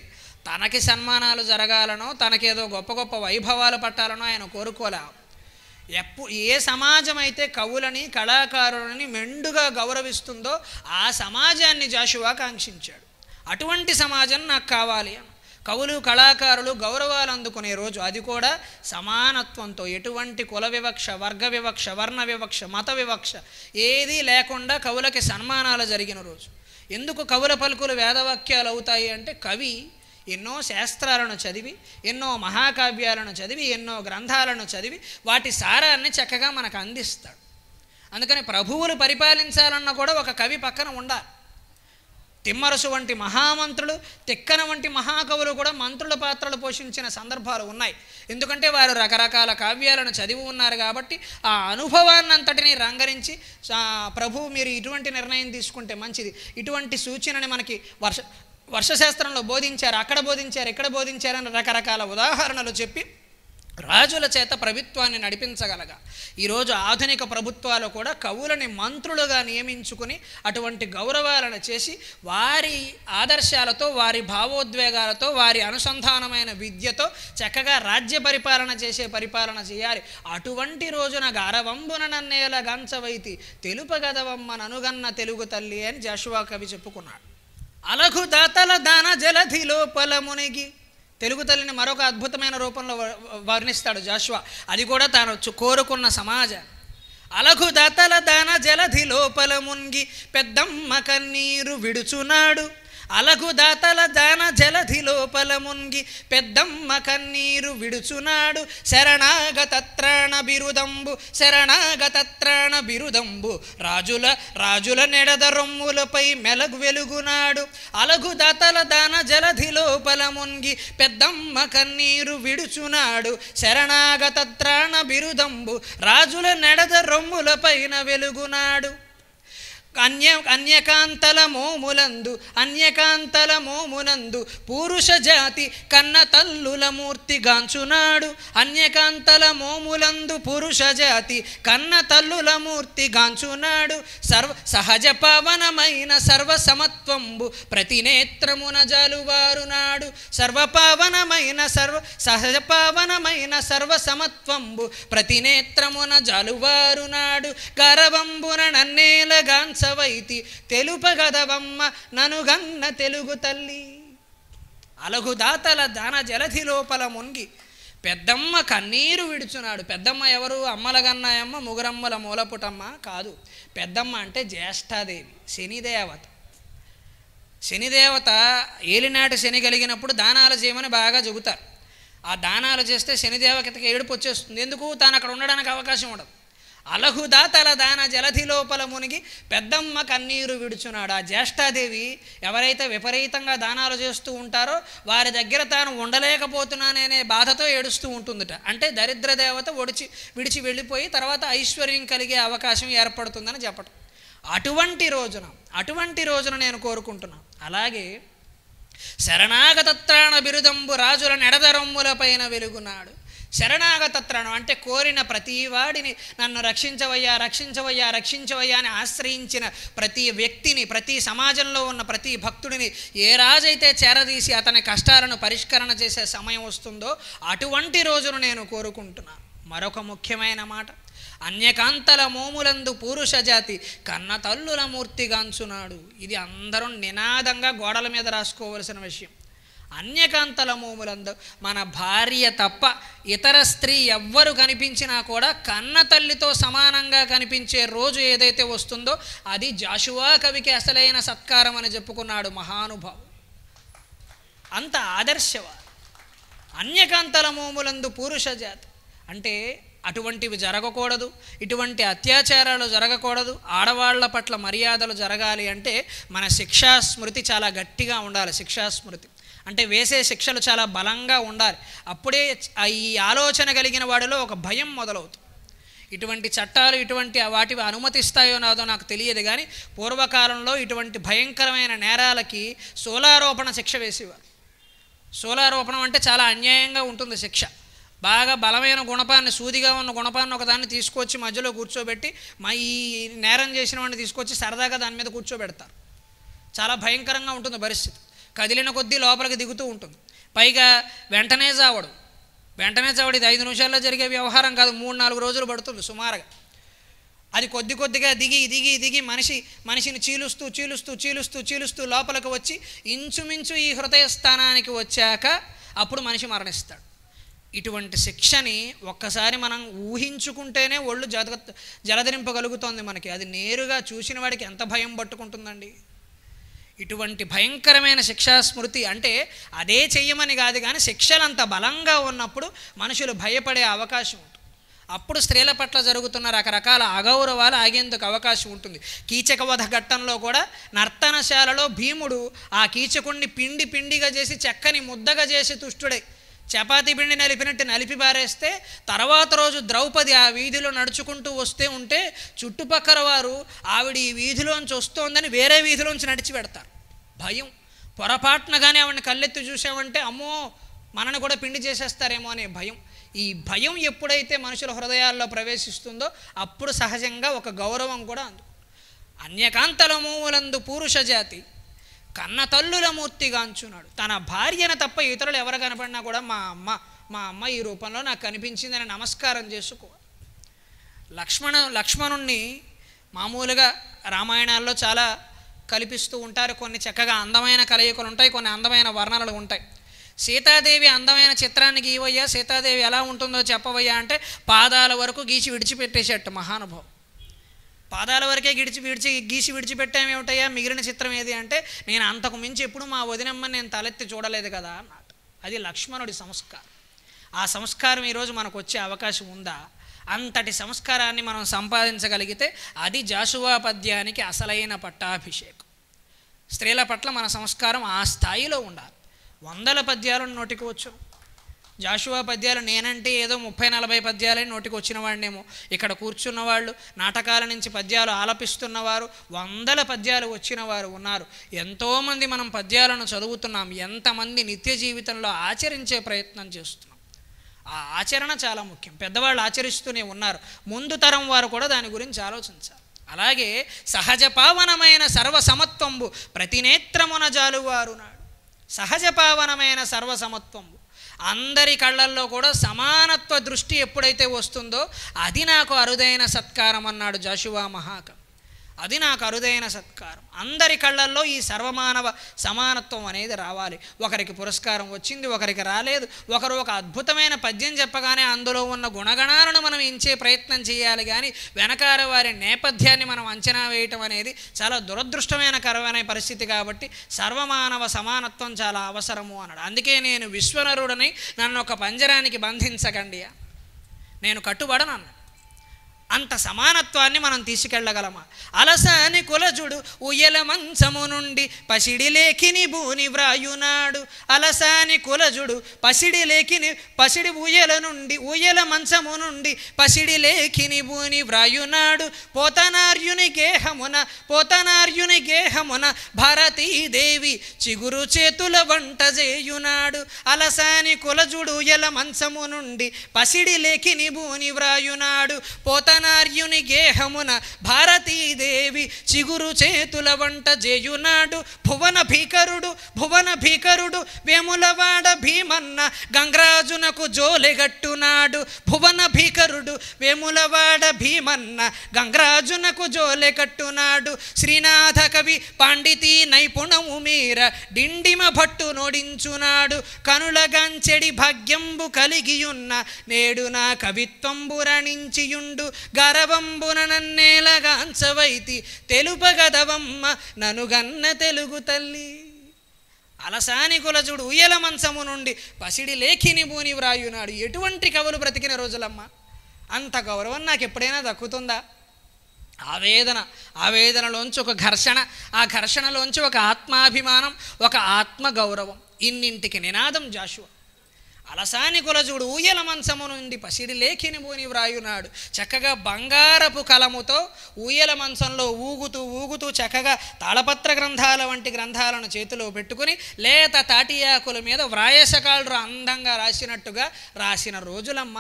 తనకి సన్మానాలు జరగాలనో, తనకేదో గొప్ప గొప్ప వైభవాలు పట్టాలనో ఆయన కోరుకోలే. ఏ సమాజం అయితే కవులని, కళాకారులని మెండుగా గౌరవిస్తుందో ఆ సమాజాన్ని జాషువా కాంక్షించాడు. అటువంటి సమాజం నాకు కావాలి అని. కవులు, కళాకారులు గౌరవాలు అందుకునే రోజు, అది కూడా సమానత్వంతో, ఎటువంటి కుల వివక్ష, వర్గ వివక్ష, వర్ణ వివక్ష, మత వివక్ష ఏదీ లేకుండా కవులకి సన్మానాలు జరిగిన రోజు. ఎందుకు కవుల పలుకులు వేదవాక్యాలు అవుతాయి అంటే కవి ఎన్నో శాస్త్రాలను చదివి, ఎన్నో మహాకావ్యాలను చదివి, ఎన్నో గ్రంథాలను చదివి వాటి సారాన్ని చక్కగా మనకు అందిస్తాడు. అందుకని ప్రభువులు పరిపాలించాలన్నా కూడా ఒక కవి పక్కన ఉండాలి. తిమ్మరసు వంటి మహామంత్రులు, తిక్కన వంటి మహాకవులు కూడా మంత్రుల పాత్రలు పోషించిన సందర్భాలు ఉన్నాయి. ఎందుకంటే వారు రకరకాల కావ్యాలను చదివి ఉన్నారు కాబట్టి ఆ అనుభవాన్ని అంతటినీ రంగరించి ప్రభువు మీరు ఇటువంటి నిర్ణయం తీసుకుంటే మంచిది, ఇటువంటి సూచనని మనకి వర్షశాస్త్రంలో బోధించారు, అక్కడ బోధించారు, ఇక్కడ బోధించారని రకరకాల ఉదాహరణలు చెప్పి రాజుల చేత ప్రభుత్వాన్ని నడిపించగలగా. ఈరోజు ఆధునిక ప్రభుత్వాలు కూడా కవులని మంత్రులుగా నియమించుకుని అటువంటి గౌరవాలను చేసి వారి ఆదర్శాలతో, వారి భావోద్వేగాలతో, వారి అనుసంధానమైన విద్యతో చక్కగా రాజ్య పరిపాలన చేయాలి. అటువంటి రోజున గారవంబున నన్నేల గాంచవైతి తెలుపగదవమ్మ ననుగన్న తెలుగు తల్లి అని జాషువా కవి చెప్పుకున్నాడు. అలఘు దాతల దాన జలధి లోపల మునిగి తెలుగు తల్లిని మరొక అద్భుతమైన రూపంలో వర్ణిస్తాడు జాషువా. అది కూడా తాను కోరుకున్న సమాజాన్ని. అలఘు దాతల దాన జలధి లోపల మునిగి పెద్దమ్మ కన్నీరు విడుచున్నాడు, అలగుదాతల దాన జలధి లోపల మున్గి పెద్దమ్మ కన్నీరు విడుచునాడు. శరణాగతత్రాణ బిరుదంబు శరణాగతత్రాణ బిరుదంబు రాజుల నెడద రొమ్ములపై మెలగు వెలుగునాడు. అలగుదాతల దాన జలధి లోపల మున్గి పెద్దమ్మ కన్నీరు విడుచునాడు. శరణాగతత్రాణ బిరుదంబు రాజుల నెడద రొమ్ములపైన వెలుగునాడు. అన్యకాంతల మోమునందు పురుష జాతి కన్న తల్లుల మూర్తి గాంచునాడు. అన్యకాంతల మోములందు పురుష జాతి కన్న తల్లుల మూర్తి గాంచునాడు. సహజ పావనమైన సర్వసమత్వంబు ప్రతి నేత్రమున జాలువారునాడు. సహజ పావనమైన సర్వసమత్వంబు ప్రతి నేత్రమున జాలువారునాడు. గరవంబున నన్నేలగాంచ వైతి తెలుపగదవమ్మ ననుగన్న తెలుగు తల్లి. అలగుదాతల దాన జలధి లోపల మునిగి పెద్దమ్మ కన్నీరు విడుచున్నాడు. పెద్దమ్మ ఎవరు? అమ్మలగన్నాయమ్మ, ముగురమ్మల మూలపుటమ్మ కాదు. పెద్దమ్మ అంటే జ్యేష్ఠాదేవి, శనిదేవత. శనిదేవత ఏలినాటి శని కలిగినప్పుడు దానాలు చేయమని బాగా చెబుతారు. ఆ దానాలు చేస్తే శనిదేవతకి ఏడుపు వచ్చేస్తుంది. ఎందుకు? తాను అక్కడ ఉండడానికి అవకాశం ఉండదు. అలహుదాతల దాన జలధి లోపల మునిగి పెద్దమ్మ కన్నీరు విడుచున్నాడు. ఆ జ్యేష్ఠాదేవి ఎవరైతే విపరీతంగా దానాలు చేస్తూ ఉంటారో వారి దగ్గర తాను ఉండలేకపోతున్నాననే బాధతో ఏడుస్తూ ఉంటుందట. అంటే దరిద్ర దేవత విడిచి వెళ్ళిపోయి తర్వాత ఐశ్వర్యం కలిగే అవకాశం ఏర్పడుతుందని చెప్పటం. అటువంటి రోజున నేను కోరుకుంటున్నాను. అలాగే శరణాగతత్రాణ బిరుదంబు రాజుల నెడదరొమ్ముల పైన వెలుగునాడు. శరణాగతత్రాణం అంటే కోరిన ప్రతి వాడిని నన్ను రక్షించవయ్యా రక్షించవయ్యా రక్షించవయ్యా అని ఆశ్రయించిన ప్రతి వ్యక్తిని, ప్రతి సమాజంలో ఉన్న ప్రతి భక్తుడిని ఏ రాజైతే చేరదీసి అతని కష్టాలను పరిష్కరణ చేసే సమయం వస్తుందో అటువంటి రోజును నేను కోరుకుంటున్నాను. మరొక ముఖ్యమైన మాట, అన్యకాంతల మోములందు పురుష జాతి కన్న తల్లుల మూర్తిగాంచున్నాడు. ఇది అందరూ నినాదంగా గోడల మీద రాసుకోవలసిన విషయం. అన్యకాంతల మోములందు మన భార్య తప్ప ఇతర స్త్రీ ఎవ్వరు కనిపించినా కూడా కన్న తల్లితో సమానంగా కనిపించే రోజు ఏదైతే వస్తుందో అది జాషువా కవికి అసలైన సత్కారం అని చెప్పుకున్నాడు మహానుభావు. అంత ఆదర్శవాది. అన్యకాంతల మోములందు పురుష జాతి అంటే అటువంటివి జరగకూడదు, ఇటువంటి అత్యాచారాలు జరగకూడదు, ఆడవాళ్ల పట్ల మర్యాదలు జరగాలి అంటే మన శిక్షాస్మృతి చాలా గట్టిగా ఉండాలి. శిక్షాస్మృతి అంటే వేసే శిక్షలు చాలా బలంగా ఉండాలి. అప్పుడే ఈ ఆలోచన కలిగిన వాడిలో ఒక భయం మొదలవుతుంది. ఇటువంటి చట్టాలు ఇటువంటి వాటివి అనుమతిస్తాయో నాదో నాకు తెలియదు, కానీ పూర్వకాలంలో ఇటువంటి భయంకరమైన నేరాలకి శూలారోపణ శిక్ష వేసేవారు. శూలారోపణం అంటే చాలా అన్యాయంగా ఉంటుంది శిక్ష. బాగా బలమైన గుణపాన్ని, సూదిగా ఉన్న గుణపాన్ని ఒకదాన్ని తీసుకొచ్చి మధ్యలో కూర్చోబెట్టి ఈ నేరం చేసిన వాడిని తీసుకొచ్చి సరదాగా దాని మీద కూర్చోబెడతారు. చాలా భయంకరంగా ఉంటుంది పరిస్థితి. కదిలిన కొద్దీ లోపలికి దిగుతూ ఉంటుంది. పైగా వెంటనే చావడు. ఇది 5 నిమిషాల్లో జరిగే వ్యవహారం కాదు, 3-4 రోజులు పడుతుంది సుమారుగా. అది కొద్దిగా దిగి మనిషిని చీలుస్తూ లోపలికి వచ్చి ఇంచుమించు ఈ హృదయ స్థానానికి వచ్చాక అప్పుడు మనిషి మరణిస్తాడు. ఇటువంటి శిక్షని ఒక్కసారి మనం ఊహించుకుంటేనే ఒళ్ళు జలధరింపగలుగుతోంది మనకి. అది నేరుగా చూసిన వాడికి ఎంత భయం పట్టుకుంటుందండి. ఇటువంటి భయంకరమైన శిక్షాస్మృతి అంటే అదే చెయ్యమని కాదు, కానీ శిక్షలు అంత బలంగా ఉన్నప్పుడు మనుషులు భయపడే అవకాశం ఉంటుంది. అప్పుడు స్త్రీల పట్ల జరుగుతున్న రకరకాల అగౌరవాలు ఆగేందుకు అవకాశం ఉంటుంది. కీచకవధ ఘట్టంలో కూడా నర్తనశాలలో భీముడు ఆ కీచకుణ్ణి పిండిగా చేసి చెక్కని ముద్దగా చేసి తుష్టుడై చపాతీ పిండి నలిపినట్టు నలిపి పారేస్తే తర్వాత రోజు ద్రౌపది ఆ వీధిలో నడుచుకుంటూ ఉంటే చుట్టుపక్కల వారు ఆవిడ ఈ వీధిలోంచి వస్తోందని వేరే వీధిలోంచి నడిచి పెడతారు. భయం. పొరపాటున కానీ ఆవిడని కళ్ళెత్తి చూసామంటే అమ్మో మనని కూడా పిండి చేసేస్తారేమో అనే భయం. ఈ భయం ఎప్పుడైతే మనుషుల హృదయాల్లో ప్రవేశిస్తుందో అప్పుడు సహజంగా ఒక గౌరవం కూడా అన్యకాంతల మోములందు పురుష జాతి కన్న తల్లుల మూర్తిగాంచున్నాడు. తన భార్యను తప్ప ఇతరులు ఎవరు కనపడినా కూడా మా అమ్మ ఈ రూపంలో నాకు కనిపించిందని నమస్కారం చేసుకో. లక్ష్మణుణ్ణి మామూలుగా రామాయణాల్లో చాలా కల్పిస్తూ ఉంటారు. కొన్ని చక్కగా అందమైన కలయికలు ఉంటాయి, కొన్ని అందమైన వర్ణనలు ఉంటాయి. సీతాదేవి అందమైన చిత్రాన్ని గీవయ్యా, సీతాదేవి ఎలా ఉంటుందో చెప్పవయ్యా అంటే పాదాల వరకు గీచి విడిచిపెట్టేసేట మహానుభావం. పాదాల వరకే గీసి విడిచిపెట్టామేమిటయ్యా, మిగిలిన చిత్రం ఏది అంటే నేను అంతకు మించి ఎప్పుడు మా వదినమ్మని నేను తలెత్తి చూడలేదు కదా అన్నమాట. అది లక్ష్మణుడి సంస్కారం. ఆ సంస్కారం ఈరోజు మనకు వచ్చే అవకాశం ఉందా? అంతటి సంస్కారాన్ని మనం సంపాదించగలిగితే అది జాషువా పద్యానికి అసలైన పట్టాభిషేకం. స్త్రీల పట్ల మన సంస్కారం ఆ స్థాయిలో ఉండాలి. 100 పద్యాలను నోటికి వచ్చు. జాషువా పద్యాలు నేనంటే ఏదో 30-40 పద్యాలని నోటికి వచ్చిన వాడినేమో. ఇక్కడ కూర్చున్న వాళ్ళు, నాటకాల నుంచి పద్యాలు ఆలపిస్తున్నవారు 100 పద్యాలు వచ్చిన వారు ఉన్నారు. ఎంతోమంది మనం పద్యాలను చదువుతున్నాం. ఎంతమంది నిత్య జీవితంలో ఆచరించే ప్రయత్నం చేస్తున్నాం. ఆ ఆచరణ చాలా ముఖ్యం. పెద్దవాళ్ళు ఆచరిస్తూనే ఉన్నారు. ముందు తరం వారు కూడా దాని గురించి ఆలోచించాలి. అలాగే సహజ పావనమైన సర్వసమత్వంబు ప్రతినేత్రమున జాలువారునాడు. సహజ పావనమైన సర్వసమత్వంబు, అందరి కళ్ళల్లో కూడా సమానత్వ దృష్టి ఎప్పుడైతే వస్తుందో అది నాకు అరుదైన సత్కారం అన్నాడు జాషువా మహాకవి. అది నాకు అరుదైన సత్కారం. అందరి కళ్ళల్లో ఈ సర్వమానవ సమానత్వం అనేది రావాలి. ఒకరికి పురస్కారం వచ్చింది, ఒకరికి రాలేదు. ఒకరు ఒక అద్భుతమైన పద్యం చెప్పగానే అందులో ఉన్న గుణగణాలను మనం ఎంచే ప్రయత్నం చేయాలి. కానీ వెనకాల వారి నేపథ్యాన్ని మనం అంచనా వేయటం అనేది చాలా దురదృష్టమైన కరమైన పరిస్థితి. కాబట్టి సర్వమానవ సమానత్వం చాలా అవసరము అన్నాడు. అందుకే నేను విశ్వనరుడని నన్ను ఒక పంజరానికి బంధించకండి, నేను కట్టుబడను అన్నాడు. అంత సమానత్వాన్ని మనం తీసుకెళ్ళగలమా? అలసాని కులజుడు ఉయ్యల మంచము నుండి పసిడి లేఖిని భూని వ్రాయునాడు. అలసాని కులజుడు పసిడి ఉయ్యల నుండి ఉయ్యల మంచము నుండి పసిడి లేఖిని భూని వ్రాయునాడు. పోతనార్యుని గేహమున భారతీదేవి చిగురు చేతుల వంట చేయునాడు. అలసాని కులజుడు ఉయ్యల మంచము నుండి పసిడి లేఖిని భూని వ్రాయునాడు. పోతనార్యుని గేహమున భారతీదేవి చిగురు చేతుల వంట చేయునాడు. భువన భీకరుడు వేములవాడ భీమన్న గంగరాజునకు జోలెగట్టునాడు. భువన భీకరుడు వేములవాడ భీమన్న గంగరాజునకు జోలెగట్టునాడు. శ్రీనాథ కవి పాండితీ నైపుణము మీర డిండిమ భట్టు నోడించునాడు. కనులగాంచెడి భాగ్యంబు కలిగియున్న నేడు నా కవిత్వంబు రణించియుండు. గరవంబున నన్నేలగాంచవైతి తెలుపగదవమ్మ ననుగన్న తెలుగు తల్లి. అలసాని కులజుడు ఉయ్యల మంచము నుండి పసిడి లేఖిని భూని వ్రాయునాడు. ఎటువంటి కవులు బ్రతికిన రోజులమ్మ! అంత గౌరవం నాకు ఎప్పుడైనా దక్కుతుందా? ఆవేదనలోంచి ఒక ఘర్షణ, ఆ ఘర్షణలోంచి ఒక ఆత్మాభిమానం, ఒక ఆత్మగౌరవం. ఇన్నింటికి నినాదం జాషువా. అలసాని కులజుడు ఊయల మంచము నుండి పసిడి లేఖిని భూని వ్రాయునాడు. చక్కగా బంగారపు కలముతో ఊయల మంచంలో ఊగుతూ చక్కగా తాళపత్ర గ్రంథాల వంటి గ్రంథాలను చేతిలో పెట్టుకుని లేత తాటియాకుల మీద వ్రాయసకాలు అందంగా రాసినట్టుగా రాసిన రోజులమ్మ.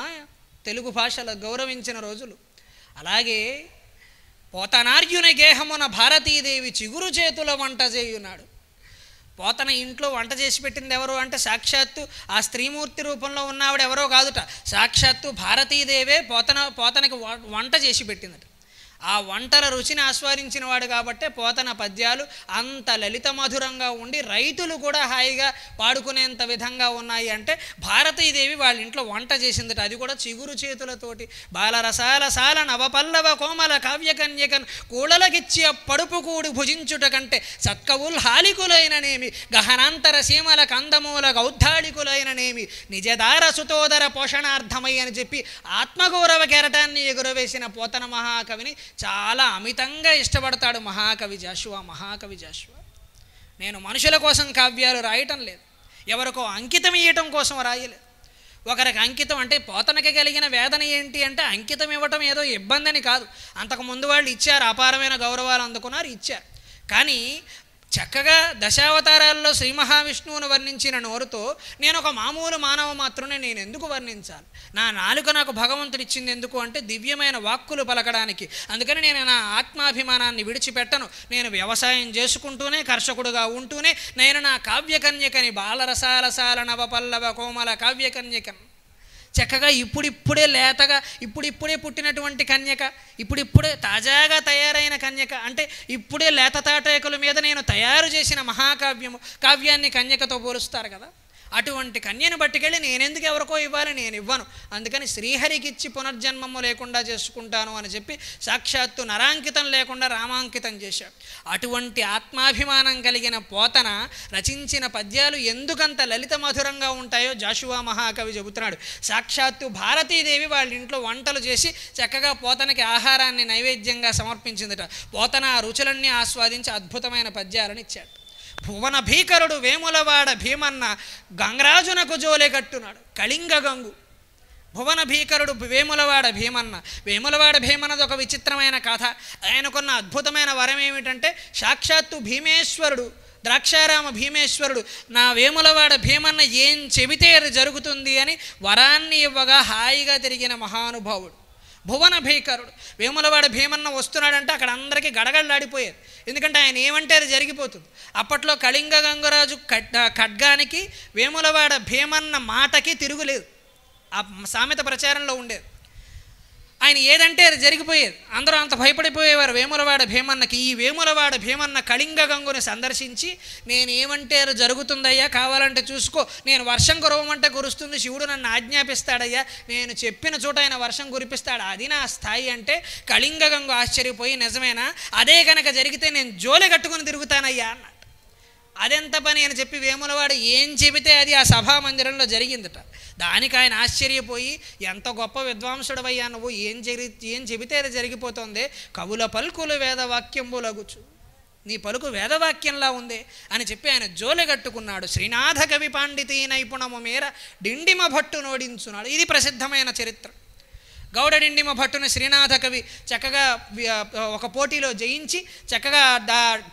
తెలుగు భాషలో గౌరవించిన రోజులు. అలాగే పోతనార్యుని గేహమున భారతీదేవి చిగురు చేతుల వంట చేయునాడు. పోతన ఇంట్లో వంట చేసి పెట్టింది ఎవరు అంటే సాక్షాత్తు ఆ స్త్రీమూర్తి రూపంలో ఉన్నవాడు ఎవరో కాదుట, సాక్షాత్తు భారతీదేవే పోతనకి వంట చేసి పెట్టిందట. ఆ వంటల రుచిని ఆస్వాదించిన వాడు కాబట్టే పోతన పద్యాలు అంత లలిత మధురంగా ఉండి రైతులు కూడా హాయిగా పాడుకునేంత విధంగా ఉన్నాయి. అంటే భారతీదేవి వాళ్ళ ఇంట్లో వంట చేసిందట. అది కూడా చిగురు చేతులతోటి. బాలరసాల నవపల్లవ కోమల కావ్యకన్యకన్ కూడలగిచ్చి పడుపు కూడు భుజించుట కంటే సత్కవుల్ హాలికులైననేమి గహనాంతర సీమల కందమూల గౌద్ధాళికులైననేమి నిజదార సుతోదర పోషణార్థమై అని చెప్పి ఆత్మగౌరవ కెరటాన్ని ఎగురవేసిన పోతన మహాకవిని చాలా అమితంగా ఇష్టపడతాడు మహాకవి జాషువా. నేను మనుషుల కోసం కావ్యాలు రాయటం లేదు, ఎవరికో అంకితం ఇవ్వటం కోసం రాయలేదు. ఒకరికి అంకితం అంటే పోతనకి కలిగిన వేదన ఏంటి అంటే అంకితం ఇవ్వటం ఏదో ఇబ్బంది అని కాదు. అంతకుముందు వాళ్ళు ఇచ్చారు, అపారమైన గౌరవాలు అందుకున్నారు, ఇచ్చారు. కానీ చక్కగా దశావతారాల్లో శ్రీ మహావిష్ణువును వర్ణించిన నోరుతో నేను ఒక మామూలు మానవ మాత్రమే నేను ఎందుకు వర్ణించాలి? నా నాలుక నాకు భగవంతుడు ఇచ్చింది ఎందుకు అంటే దివ్యమైన వాక్కులు పలకడానికి. అందుకని నేను నా ఆత్మాభిమానాన్ని విడిచిపెట్టను. నేను వ్యవసాయం చేసుకుంటూనే కర్షకుడుగా ఉంటూనే నేను నా కావ్యకన్యకని బాలరసాలసాల నవపల్లవ కోమల కావ్యకన్యకని చక్కగా ఇప్పుడిప్పుడే లేతగా ఇప్పుడిప్పుడే పుట్టినటువంటి కన్యక, ఇప్పుడిప్పుడే తాజాగా తయారైన కన్యక అంటే ఇప్పుడే లేత తాటేకుల మీద నేను తయారు చేసిన మహాకావ్యాన్ని కన్యకతో పోలుస్తారు కదా. అటువంటి కన్యను పట్టుకెళ్ళి నేనెందుకు ఎవరికో ఇవ్వాలి, నేను ఇవ్వను, అందుకని శ్రీహరికి ఇచ్చి పునర్జన్మము లేకుండా చేసుకుంటాను అని చెప్పి సాక్షాత్తు నరాంకితం లేకుండా రామాంకితం చేశాడు. అటువంటి ఆత్మాభిమానం కలిగిన పోతన రచించిన పద్యాలు ఎందుకంత లలిత మధురంగా ఉంటాయో జాషువా మహాకవి చెబుతున్నాడు. సాక్షాత్తు భారతీదేవి వాళ్ళ ఇంట్లో వంటలు చేసి చక్కగా పోతనకి ఆహారాన్ని నైవేద్యంగా సమర్పించిందట. పోతన ఆ రుచులన్నీ ఆస్వాదించి అద్భుతమైన పద్యాలను ఇచ్చాడు. భువన భీకరుడు వేములవాడ భీమన్న గంగరాజునకు జోలె కట్టున్నాడు. కళింగ గంగు భువన భీకరుడు వేములవాడ భీమన్న. వేములవాడ భీమన్నది ఒక విచిత్రమైన కథ. ఆయనకున్న అద్భుతమైన వరం ఏమిటంటే సాక్షాత్తు భీమేశ్వరుడు, ద్రాక్షారామ భీమేశ్వరుడు నా వేములవాడ భీమన్న ఏం చెబితే అది జరుగుతుంది అని వరాన్ని ఇవ్వగా హాయిగా తిరిగిన మహానుభావుడు భువన భీకరుడు. వేములవాడ భీమన్న వస్తున్నాడంటే అక్కడ అందరికీ గడగడలాడిపోయారు. ఎందుకంటే ఆయన ఏమంటే అది జరిగిపోతుంది. అప్పట్లో కళింగ గంగరాజు ఖడ్గానికి వేములవాడ భీమన్న మాటకి తిరుగులేదు. ఆ సామెత ప్రచారంలో ఉండేది. ఆయన ఏదంటే అది జరిగిపోయేది. అందరూ అంత భయపడిపోయేవారు వేములవాడ భీమన్నకి. ఈ వేములవాడ భీమన్న కళింగ గంగుని సందర్శించి నేను ఏమంటే అది జరుగుతుందయ్యా, కావాలంటే చూసుకో, నేను వర్షం కురవమంటే కురుస్తుంది, శివుడు నన్ను ఆజ్ఞాపిస్తాడయ్యా, నేను చెప్పిన చోట ఆయన వర్షం కురిపిస్తాడు, అది నా స్థాయి అంటే కళింగ గంగు ఆశ్చర్యపోయి నిజమేనా, అదే కనుక జరిగితే నేను జోలె కట్టుకుని తిరుగుతానయ్యా అన్నాడు. అదెంత పని అని చెప్పి వేములవాడు ఏం చెబితే అది ఆ సభామందిరంలో జరిగిందట. దానికి ఆయన ఆశ్చర్యపోయి ఎంత గొప్ప విద్వాంసుడవయ్యా నువ్వు, ఏం చెబితే అది జరిగిపోతుంది, కవుల పలుకులు వేదవాక్యంబులగుచు, నీ పలుకు వేదవాక్యంలా ఉంది అని చెప్పి ఆయన జోలె కట్టుకున్నాడు. శ్రీనాథ కవి పాండితీ నైపుణము మేర డిండిమ భట్టు నోడించున్నాడు. ఇది ప్రసిద్ధమైన చరిత్ర. గౌడ డిండిమ భట్టుని శ్రీనాథ కవి చక్కగా ఒక పోటీలో జయించి చక్కగా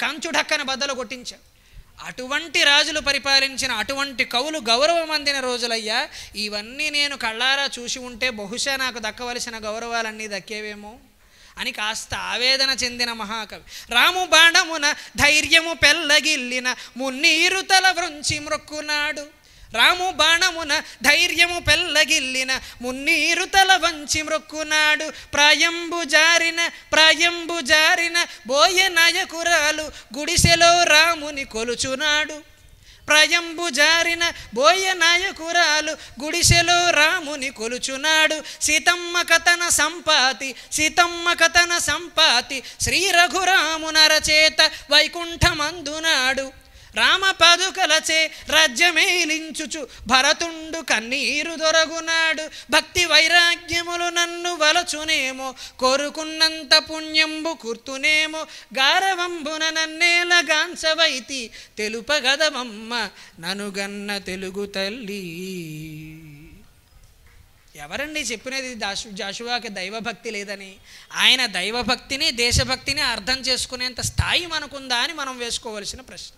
కంచుడక్కన బద్దలు కొట్టించాడు. అటువంటి రాజులు పరిపాలించిన అటువంటి కవులు గౌరవం అందిన రోజులయ్యా. ఇవన్నీ నేను కళ్ళారా చూసి ఉంటే బహుశా నాకు దక్కవలసిన గౌరవాలన్నీ దక్కేవేమో అని కాస్త ఆవేదన చెందిన మహాకవి. రాము బాణమున ధైర్యము పెళ్ళగిల్లిన మున్నీరు తల వృంచి మ్రొక్కునాడు. రాము బాణమున ధైర్యము పెళ్ళగిల్లిన మున్నీరు తల వంచి మ్రొక్కునాడు. ప్రాయంబు జారిన బోయ నాయకురాలు గుడిసెలో రాముని కొలుచునాడు. ప్రాయంబు జారిన బోయ నాయకురాలు గుడిసెలో రాముని కొలుచునాడు. సీతమ్మ కథన సంపాతి శ్రీ రఘురామునరచేత వైకుంఠమందునాడు. రామ పాదుకలచే రాజ్యమేలించుచు భరతుండు కన్నీరు దొరగునాడు. భక్తి వైరాగ్యములు నన్ను వలచునేమో కోరుకున్నంత పుణ్యంబు కుర్తునేమో. గారవంబున నన్నేల గాంచవైతి తెలుపగదమమ్మ ననుగన్న తెలుగు తల్లి. ఎవరండి చెప్పినది జాషువాకి దైవభక్తి లేదని? ఆయన దైవభక్తిని దేశభక్తిని అర్థం చేసుకునేంత స్థాయి మనకుందా అని మనం వేసుకోవలసిన ప్రశ్న.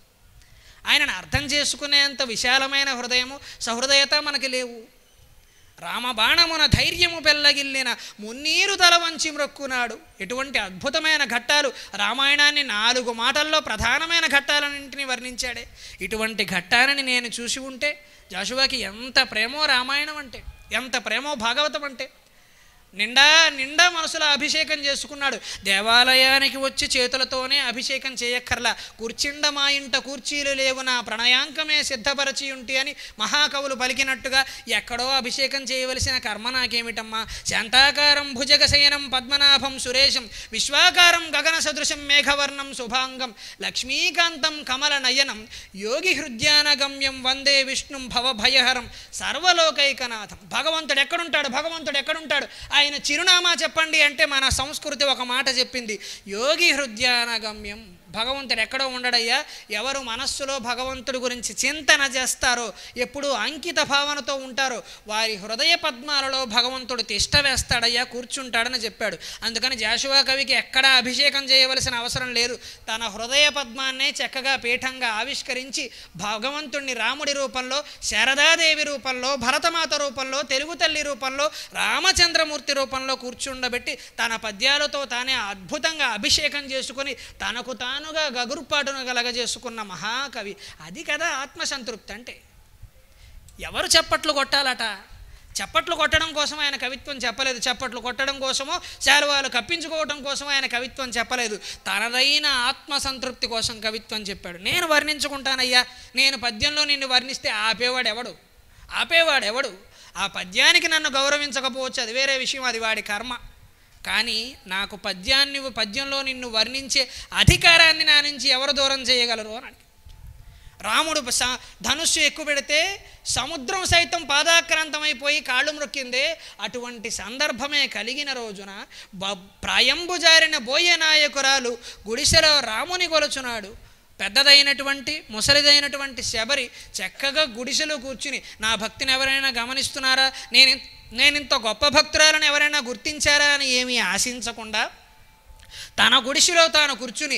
ఆయనను అర్థం చేసుకునేంత విశాలమైన హృదయము సహృదయత మనకి లేవు. రామబాణమున ధైర్యము పెళ్ళగిల్లిన మున్నీరు తల వంచి మ్రొక్కునాడు. ఎటువంటి అద్భుతమైన ఘట్టాలు! రామాయణాన్ని 4 మాటల్లో ప్రధానమైన ఘట్టాలన్నింటినీ వర్ణించాడే. ఇటువంటి ఘట్టాలని నేను చూసి ఉంటే జాషువాకి ఎంత ప్రేమో రామాయణం అంటే, ఎంత ప్రేమో భాగవతం అంటే. నిండా మనసులో అభిషేకం చేసుకున్నాడు. దేవాలయానికి వచ్చి చేతులతోనే అభిషేకం చేయక్కర్లా. కూర్చిండ మా ఇంట కూర్చీలు లేవు నా ప్రణయాంకమే సిద్ధపరచి ఉంటి అని మహాకవులు పలికినట్టుగా ఎక్కడో అభిషేకం చేయవలసిన కర్మ నాకేమిటమ్మా. శాంతాకారం భుజగశయనం పద్మనాభం సురేశం విశ్వాకారం గగన సదృశం మేఘవర్ణం శుభాంగం లక్ష్మీకాంతం కమల నయనం యోగి హృద్యానగమ్యం వందే విష్ణుం భవభయహరం సర్వలోకైకనాథం. భగవంతుడు ఎక్కడుంటాడు? ఆయన చిరునామా చెప్పండి అంటే మన సంస్కృతి ఒక మాట చెప్పింది, యోగి హృద్యానగమ్యం. భగవంతుడు ఎక్కడో ఉండడయ్యా. ఎవరు మనస్సులో భగవంతుడి గురించి చింతన చేస్తారో, ఎప్పుడూ అంకిత భావనతో ఉంటారో వారి హృదయ పద్మాలలో భగవంతుడు తిష్ట వేస్తాడయ్యా, కూర్చుంటాడని చెప్పాడు. అందుకని జాషువా కవికి ఎక్కడా అభిషేకం చేయవలసిన అవసరం లేదు. తన హృదయ పద్మాన్నే చక్కగా పీఠంగా ఆవిష్కరించి భగవంతుడిని రాముడి రూపంలో, శారదాదేవి రూపంలో, భరతమాత రూపంలో, తెలుగు తల్లి రూపంలో, రామచంద్రమూర్తి రూపంలో కూర్చుండబెట్టి తన పద్యాలతో తానే అద్భుతంగా అభిషేకం చేసుకొని తనకు తానుగా గగుర్పాటును కలగజేసుకున్న మహాకవి. అది కదా ఆత్మసంతృప్తి అంటే. ఎవరు చప్పట్లు కొట్టాలట? చప్పట్లు కొట్టడం కోసం ఆయన కవిత్వం చెప్పలేదు, చప్పట్లు కొట్టడం కోసమో శాలువాలు కప్పించుకోవడం కోసమో ఆయన కవిత్వం చెప్పలేదు. తనదైన ఆత్మసంతృప్తి కోసం కవిత్వం చెప్పాడు. నేను వర్ణించుకుంటానయ్యా, నేను పద్యంలో నిన్ను వర్ణిస్తే ఆపేవాడెవడు? ఆ పద్యానికి నన్ను గౌరవించకపోవచ్చు, అది వేరే విషయం, అది వాడి కర్మ. కానీ నాకు పద్యంలో నిన్ను వర్ణించే అధికారాన్ని నా నుంచి ఎవరు దూరం చేయగలరు అని. రాముడు ధనుస్సు ఎక్కువ పెడితే సముద్రం సైతం పాదాక్రాంతమైపోయి కాళ్ళు మ్రొక్కిందే. అటువంటి సందర్భమే కలిగిన రోజున ప్రాయంబు జారిన బోయ నాయకురాలు గుడిసెలో రాముని కొలుచున్నాడు. పెద్దదైనటువంటి ముసలిదైనటువంటి శబరి చక్కగా గుడిసెలో కూర్చుని నా భక్తిని ఎవరైనా గమనిస్తున్నారా, నేనింత గొప్ప భక్తురాలను ఎవరైనా గుర్తించారా అని ఏమీ ఆశించకుండా తన గుడిసెలో తాను కూర్చుని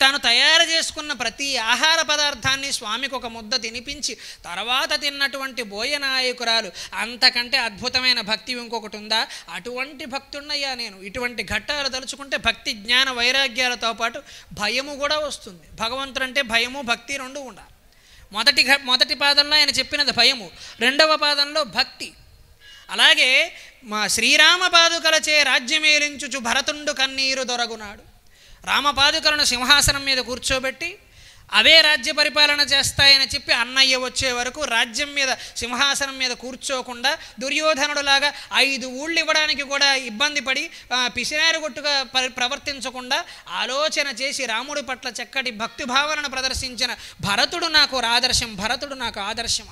తాను తయారు చేసుకున్న ప్రతి ఆహార పదార్థాన్ని స్వామికి ఒక ముద్ద తినిపించి తర్వాత తిన్నటువంటి బోయనాయకురాలు. అంతకంటే అద్భుతమైన భక్తి ఇంకొకటి ఉందా? అటువంటి భక్తున్నయ్యా నేను. ఇటువంటి ఘట్టాలు తలుచుకుంటే భక్తి జ్ఞాన వైరాగ్యాలతో పాటు భయము కూడా వస్తుంది. భగవంతుడు అంటే భయము భక్తి రెండు ఉండాలి. మొదటి పాదంలో ఆయన చెప్పినది భయము, రెండవ పాదంలో భక్తి. అలాగే మా శ్రీరామ పాదుకలచే రాజ్యమేలించుచు భరతుండు కన్నీరు దొరగునాడు. రామపాదుకలను సింహాసనం మీద కూర్చోబెట్టి అవే రాజ్య పరిపాలన చేస్తాయని చెప్పి అన్నయ్య వచ్చే వరకు రాజ్యం మీద సింహాసనం మీద కూర్చోకుండా దుర్యోధనుడులాగా 5 ఊళ్ళు ఇవ్వడానికి కూడా ఇబ్బంది పడి పిసినారుగొట్టుగా ప్రవర్తించకుండా ఆలోచన చేసి రాముడి పట్ల చక్కటి భక్తి భావనను ప్రదర్శించిన భరతుడు నాకు ఆదర్శం.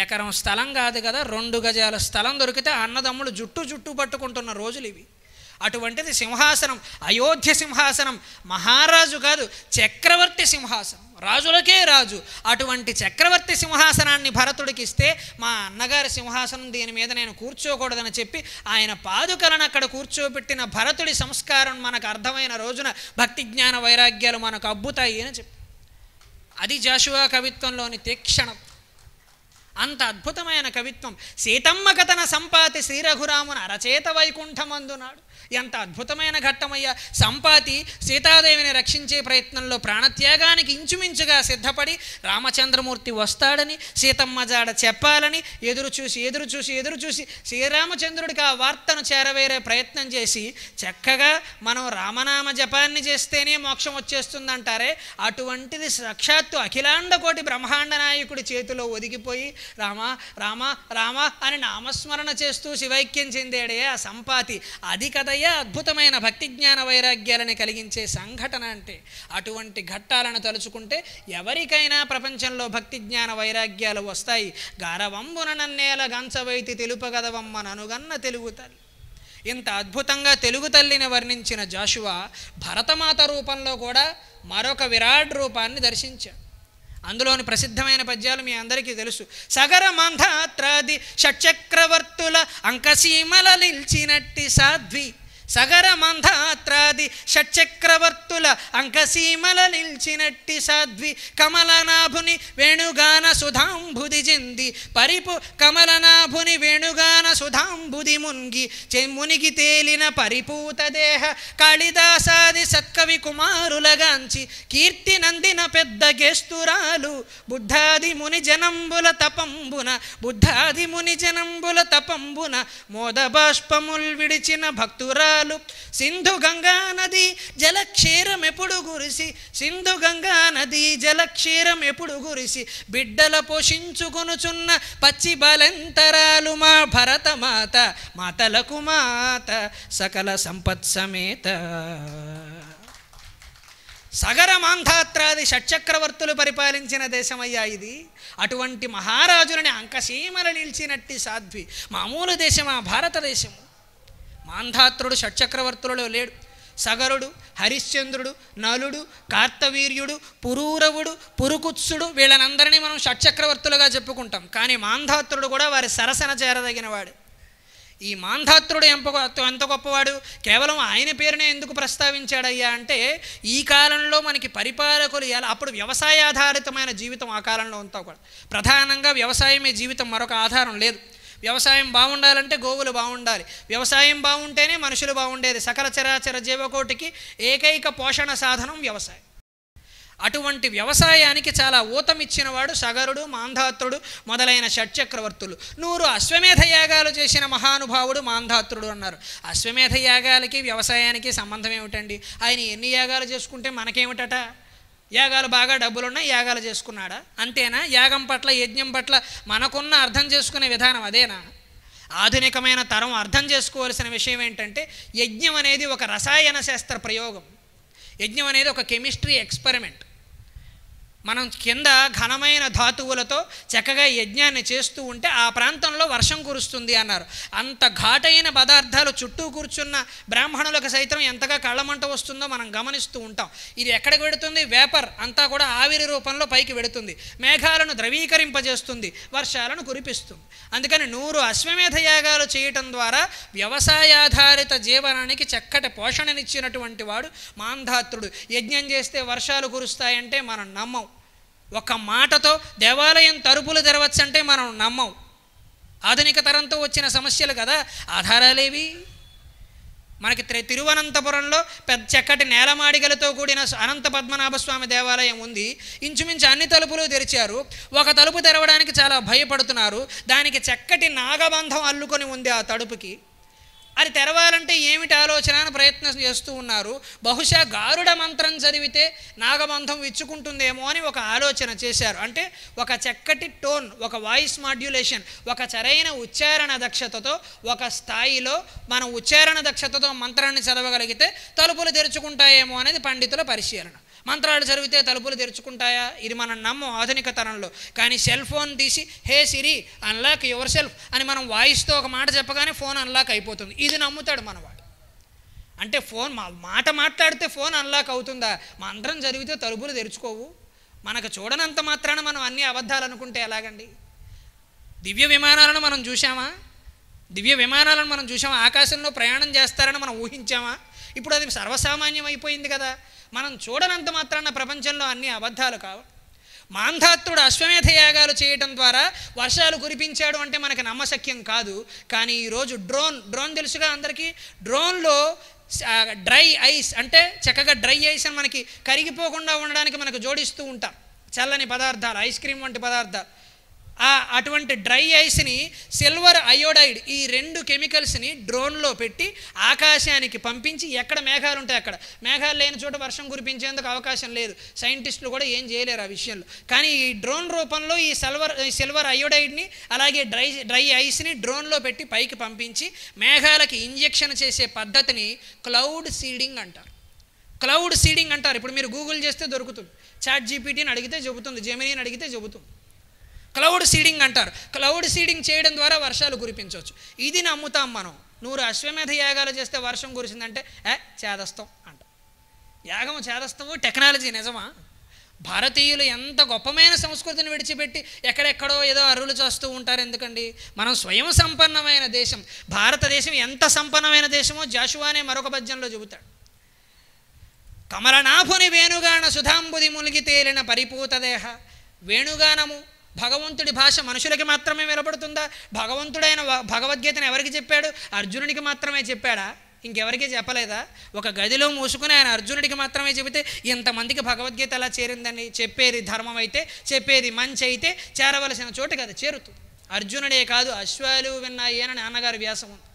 ఎకరం స్థలం కాదు కదా, 2 గజాల స్థలం దొరికితే అన్నదమ్ములు జుట్టు పట్టుకుంటున్న రోజులు ఇవి. అటువంటిది సింహాసనం, అయోధ్య సింహాసనం, మహారాజు కాదు చక్రవర్తి సింహాసనం, రాజులకే రాజు. అటువంటి చక్రవర్తి సింహాసనాన్ని భరతుడికి ఇస్తే మా అన్నగారి సింహాసనం దీని మీద నేను కూర్చోకూడదని చెప్పి ఆయన పాదుకలను అక్కడ కూర్చోబెట్టిన భరతుడి సంస్కారం మనకు అర్థమైన రోజున భక్తి జ్ఞాన వైరాగ్యాలు మనకు అబ్బుతాయి అని చెప్పి, అది జాషువా కవిత్వంలోని తీక్షణం. అంత అద్భుతమైన కవిత్వం. సీతమ్మ కథన సంపాతి శ్రీరఘురామును అరచేత వైకుంఠమందునాడు. ఎంత అద్భుతమైన ఘట్టమయ్యా. సంపాతి సీతాదేవిని రక్షించే ప్రయత్నంలో ప్రాణత్యాగానికి ఇంచుమించుగా సిద్ధపడి రామచంద్రమూర్తి వస్తాడని సీతమ్మ జాడ చెప్పాలని ఎదురు చూసి శ్రీరామచంద్రుడికి ఆ వార్తను చేరవేరే ప్రయత్నం చేసి చక్కగా మనం రామనామ జపాన్ని చేస్తేనే మోక్షం వచ్చేస్తుందంటారే, అటువంటిది సాక్షాత్తు అఖిలాండ కోటి బ్రహ్మాండ నాయకుడి చేతిలో ఒదిగిపోయి రామ రామ రామ అని నామస్మరణ చేస్తూ శివైక్యం చెందాడే ఆ సంపాతి. అది కదయ్యా అద్భుతమైన భక్తి జ్ఞాన వైరాగ్యాలని కలిగించే సంఘటన అంటే. అటువంటి ఘట్టాలను తలుచుకుంటే ఎవరికైనా ప్రపంచంలో భక్తి జ్ఞాన వైరాగ్యాలు వస్తాయి. గారవంబున నన్నేల గంచవైతి తెలుపగదవమ్మ ననుగన్న తెలుగు తల్లి. ఇంత అద్భుతంగా తెలుగు తల్లిని వర్ణించిన జాషువా భరతమాత రూపంలో కూడా మరొక విరాట్ రూపాన్ని దర్శించాడు. అందులోని ప్రసిద్ధమైన పద్యాలు మీ అందరికీ తెలుసు. సగర మంధాత్రాది షట్చక్రవర్తుల అంకసీమల నిల్చినట్టి సాధ్వి, సగర మంధాత్రాది షట్చక్రవర్తుల అంకసీమల నిల్చినట్టి సాధ్వి, కమలనాభుని వేణుగాన సుధాంబుది చెంది కమలనాభుని వేణుగాన సుధాంబుది మునిగి తేలిన పరిపూత దేహ కాళిదాసాది సత్కవి కుమారులగాంచి కీర్తి నందిన పెద్ద గేస్తురాలు బుద్ధాది ముని జనంబుల తపంబున మోద బాష్పముల్ విడిచిన భక్తురాలు సింధు గంగా నది జలక్షీరం ఎప్పుడు గురిసి బిడ్డల పోషించుకొనుచున్న పచ్చి బలంతరాలు మా భరతమాత మాతలకు మాత సకల సంపత్ సమేత. సగర మాంధాత్రాది షట్చక్రవర్తులు పరిపాలించిన దేశమయ్యా ఇది. అటువంటి మహారాజులని అంకసీమల నిలిచినట్టి సాధ్వి. మామూలు దేశమా భారతదేశము. మాంధాత్రుడు షట్చక్రవర్తులలో లేడు. సగరుడు, హరిశ్చంద్రుడు, నలుడు, కార్తవీర్యుడు, పురూరవుడు, పురుకుత్సుడు వీళ్ళనందరినీ మనం షట్చక్రవర్తులుగా చెప్పుకుంటాం. కానీ మాంధాత్రుడు కూడా వారి సరసన చేరదగినవాడు. ఈ మాంధాత్రుడు ఎంత గొప్పవాడు. కేవలం ఆయన పేరునే ఎందుకు ప్రస్తావించాడయ్యా అంటే ఈ కాలంలో మనకి పరిపాలకులు అప్పుడు వ్యవసాయాధారితమైన జీవితం ఆ కాలంలో అంతా కూడా. ప్రధానంగా వ్యవసాయమే జీవితం, మరొక ఆధారం లేదు. వ్యవసాయం బాగుండాలంటే గోవులు బాగుండాలి, వ్యవసాయం బాగుంటేనే మనుషులు బాగుండేది. సకల చరాచర జీవకోటికి ఏకైక పోషణ సాధనం వ్యవసాయం. అటువంటి వ్యవసాయానికి చాలా ఊతమిచ్చినవాడు సగరుడు, మాంధాత్రుడు మొదలైన షట్చక్రవర్తులు. 100 అశ్వమేధ యాగాలు చేసిన మహానుభావుడు మాంధాత్రుడు అన్నారు. అశ్వమేధ యాగాలకి వ్యవసాయానికి సంబంధం ఏమిటండి? ఆయన ఎన్ని యాగాలు చేసుకుంటే మనకేమిటట? యాగాలు బాగా డబ్బులున్నా యాగాలు చేసుకున్నాడా? అంతేనా? యాగం పట్ల, యజ్ఞం పట్ల మనకున్న అర్థం చేసుకునే విధానం అదేనా? ఆధునికమైన తరం అర్థం చేసుకోవాల్సిన విషయం ఏంటంటే, యజ్ఞం అనేది ఒక రసాయన శాస్త్ర ప్రయోగం. యజ్ఞం అనేది ఒక కెమిస్ట్రీ ఎక్స్పెరిమెంట్. మనం కింద ఘనమైన ధాతువులతో చక్కగా యజ్ఞాన్ని చేస్తూ ఉంటే ఆ ప్రాంతంలో వర్షం కురుస్తుంది అన్నారు. అంత ఘాటైన పదార్థాలు చుట్టూ కూర్చున్న బ్రాహ్మణులకు సైతం ఎంతగా కళ్ళమంట వస్తుందో మనం గమనిస్తూ ఉంటాం. ఇది ఎక్కడికి వెడుతుంది? వేపర్ అంతా కూడా ఆవిరి రూపంలో పైకి వెడుతుంది, మేఘాలను ద్రవీకరింపజేస్తుంది, వర్షాలను కురిపిస్తుంది. అందుకని 100 అశ్వమేధ యాగాలు చేయటం ద్వారా వ్యవసాయాధారిత జీవనానికి చక్కటి పోషణనిచ్చినటువంటి వాడు మాంధాత్రుడు. యజ్ఞం చేస్తే వర్షాలు కురుస్తాయంటే మనం నమ్మం. ఒక మాటతో దేవాలయం తలుపులు తెరవచ్చంటే మనం నమ్మం. ఆధునిక తరంతో వచ్చిన సమస్యలు కదా. ఆధారాలేవి? మనకి తిరువనంతపురంలో పెద్ద చక్కటి నేలమాడిగలతో కూడిన అనంత పద్మనాభస్వామి దేవాలయం ఉంది. ఇంచుమించు అన్ని తలుపులు తెరిచారు. ఒక తలుపు తెరవడానికి చాలా భయపడుతున్నారు. దానికి చక్కటి నాగబంధం అల్లుకొని ఉంది ఆ తలుపుకి. అది తెరవాలంటే ఏమిటి ఆలోచన అని ప్రయత్నం చేస్తూ ఉన్నారు. బహుశా గారుడ మంత్రం చదివితే నాగబంధం విచ్చుకుంటుందేమో అని ఒక ఆలోచన చేశారు. అంటే ఒక చక్కటి టోన్, ఒక వాయిస్ మాడ్యులేషన్, ఒక సరైన ఉచ్చారణ దక్షతతో, ఒక స్థాయిలో మనం ఉచ్చారణ దక్షతతో మంత్రాన్ని చదవగలిగితే తలుపులు తెరుచుకుంటాయేమో అనేది పండితుల పరిశీలన. మంత్రాలు చదివితే తలుపులు తెరుచుకుంటాయా? ఇది మనం నమ్మం ఆధునిక తరంలో. కానీ సెల్ ఫోన్ తీసి హే సిరి అన్లాక్ యువర్ సెల్ఫ్ అని మనం వాయిస్తో ఒక మాట చెప్పగానే ఫోన్ అన్లాక్ అయిపోతుంది. ఇది నమ్ముతాడు మనవాడు. అంటే ఫోన్ మాట మాట్లాడితే ఫోన్ అన్లాక్ అవుతుందా? మంత్రం చదివితే తలుపులు తెరుచుకోవు. మనకు చూడనంత మాత్రాన మనం అన్ని అబద్ధాలు అనుకుంటే ఎలాగండి? దివ్య విమానాలను మనం చూసామా? ఆకాశంలో ప్రయాణం చేస్తారని మనం ఊహించామా? ఇప్పుడు అది సర్వసామాన్యం అయిపోయింది కదా. మనం చూడనంత మాత్రాన ప్రపంచంలో అన్ని అబద్ధాలు కావు. మాంధాత్రుడు అశ్వమేధ యాగాలు చేయటం ద్వారా వర్షాలు కురిపించాడు అంటే మనకి నమ్మశక్యం కాదు. కానీ ఈరోజు డ్రోన్ తెలుసుగా అందరికీ. డ్రోన్లో డ్రై ఐస్ అంటే చక్కగా డ్రై ఐస్ అని మనకి కరిగిపోకుండా ఉండడానికి మనకు జోడిస్తూ ఉంటాం చల్లని పదార్థాలు, ఐస్ క్రీమ్ వంటి పదార్థాలు. అటువంటి డ్రై ఐస్ని సిల్వర్ అయోడైడ్, ఈ 2 కెమికల్స్ని డ్రోన్లో పెట్టి ఆకాశానికి పంపించి ఎక్కడ మేఘాలు ఉంటాయి అక్కడ, మేఘాలు లేని చోట వర్షం కురిపించేందుకు అవకాశం లేదు. సైంటిస్టులు కూడా ఏం చేయలేరు ఆ విషయంలో. కానీ ఈ డ్రోన్ రూపంలో ఈ సిల్వర్ అయోడైడ్ని అలాగే డ్రై ఐస్ని డ్రోన్లో పెట్టి పైకి పంపించి మేఘాలకి ఇంజెక్షన్ చేసే పద్ధతిని క్లౌడ్ సీడింగ్ అంటారు. క్లౌడ్ సీడింగ్ అంటారు. ఇప్పుడు మీరు గూగుల్ చేస్తే దొరుకుతుంది. చాట్ జీపీటీని అడిగితే చెబుతుంది, జెమినీని అడిగితే చెబుతుంది. క్లౌడ్ సీడింగ్ అంటారు. క్లౌడ్ సీడింగ్ చేయడం ద్వారా వర్షాలు కురిపించవచ్చు. ఇది నమ్ముతాం మనం. 100 అశ్వమేధ యాగాలు చేస్తే వర్షం కురిసిందంటే చేదస్తం అంట. యాగం చేదస్తము టెక్నాలజీ నిజమా? భారతీయులు ఎంత గొప్పమైన సంస్కృతిని విడిచిపెట్టి ఎక్కడెక్కడో ఏదో అరువులు చేస్తూ ఉంటారు ఎందుకండి? మనం స్వయం సంపన్నమైన దేశం. భారతదేశం ఎంత సంపన్నమైన దేశమో జాషువానే మరొక పద్యంలో చెబుతాడు. కమలనాభుని వేణుగాన సుధాంబుది మునిగి తేలిన పరిపూతదేహ. వేణుగానము భగవంతుడి భాష మనుషులకి మాత్రమే వినపడుతుందా? భగవంతుడైన భగవద్గీతను ఎవరికి చెప్పాడు? అర్జునుడికి మాత్రమే చెప్పాడా? ఇంకెవరికి చెప్పలేదా? ఒక గదిలో మూసుకుని ఆయన అర్జునుడికి మాత్రమే చెబితే ఇంతమందికి భగవద్గీత ఎలా చేరిందని? చెప్పేది ధర్మం అయితే, చెప్పేది మంచి అయితే చేరవలసిన చోటు కదా చేరుతుంది. అర్జునుడే కాదు అశ్వాలు విన్నాయి అని నాన్నగారి వ్యాసం ఉంది.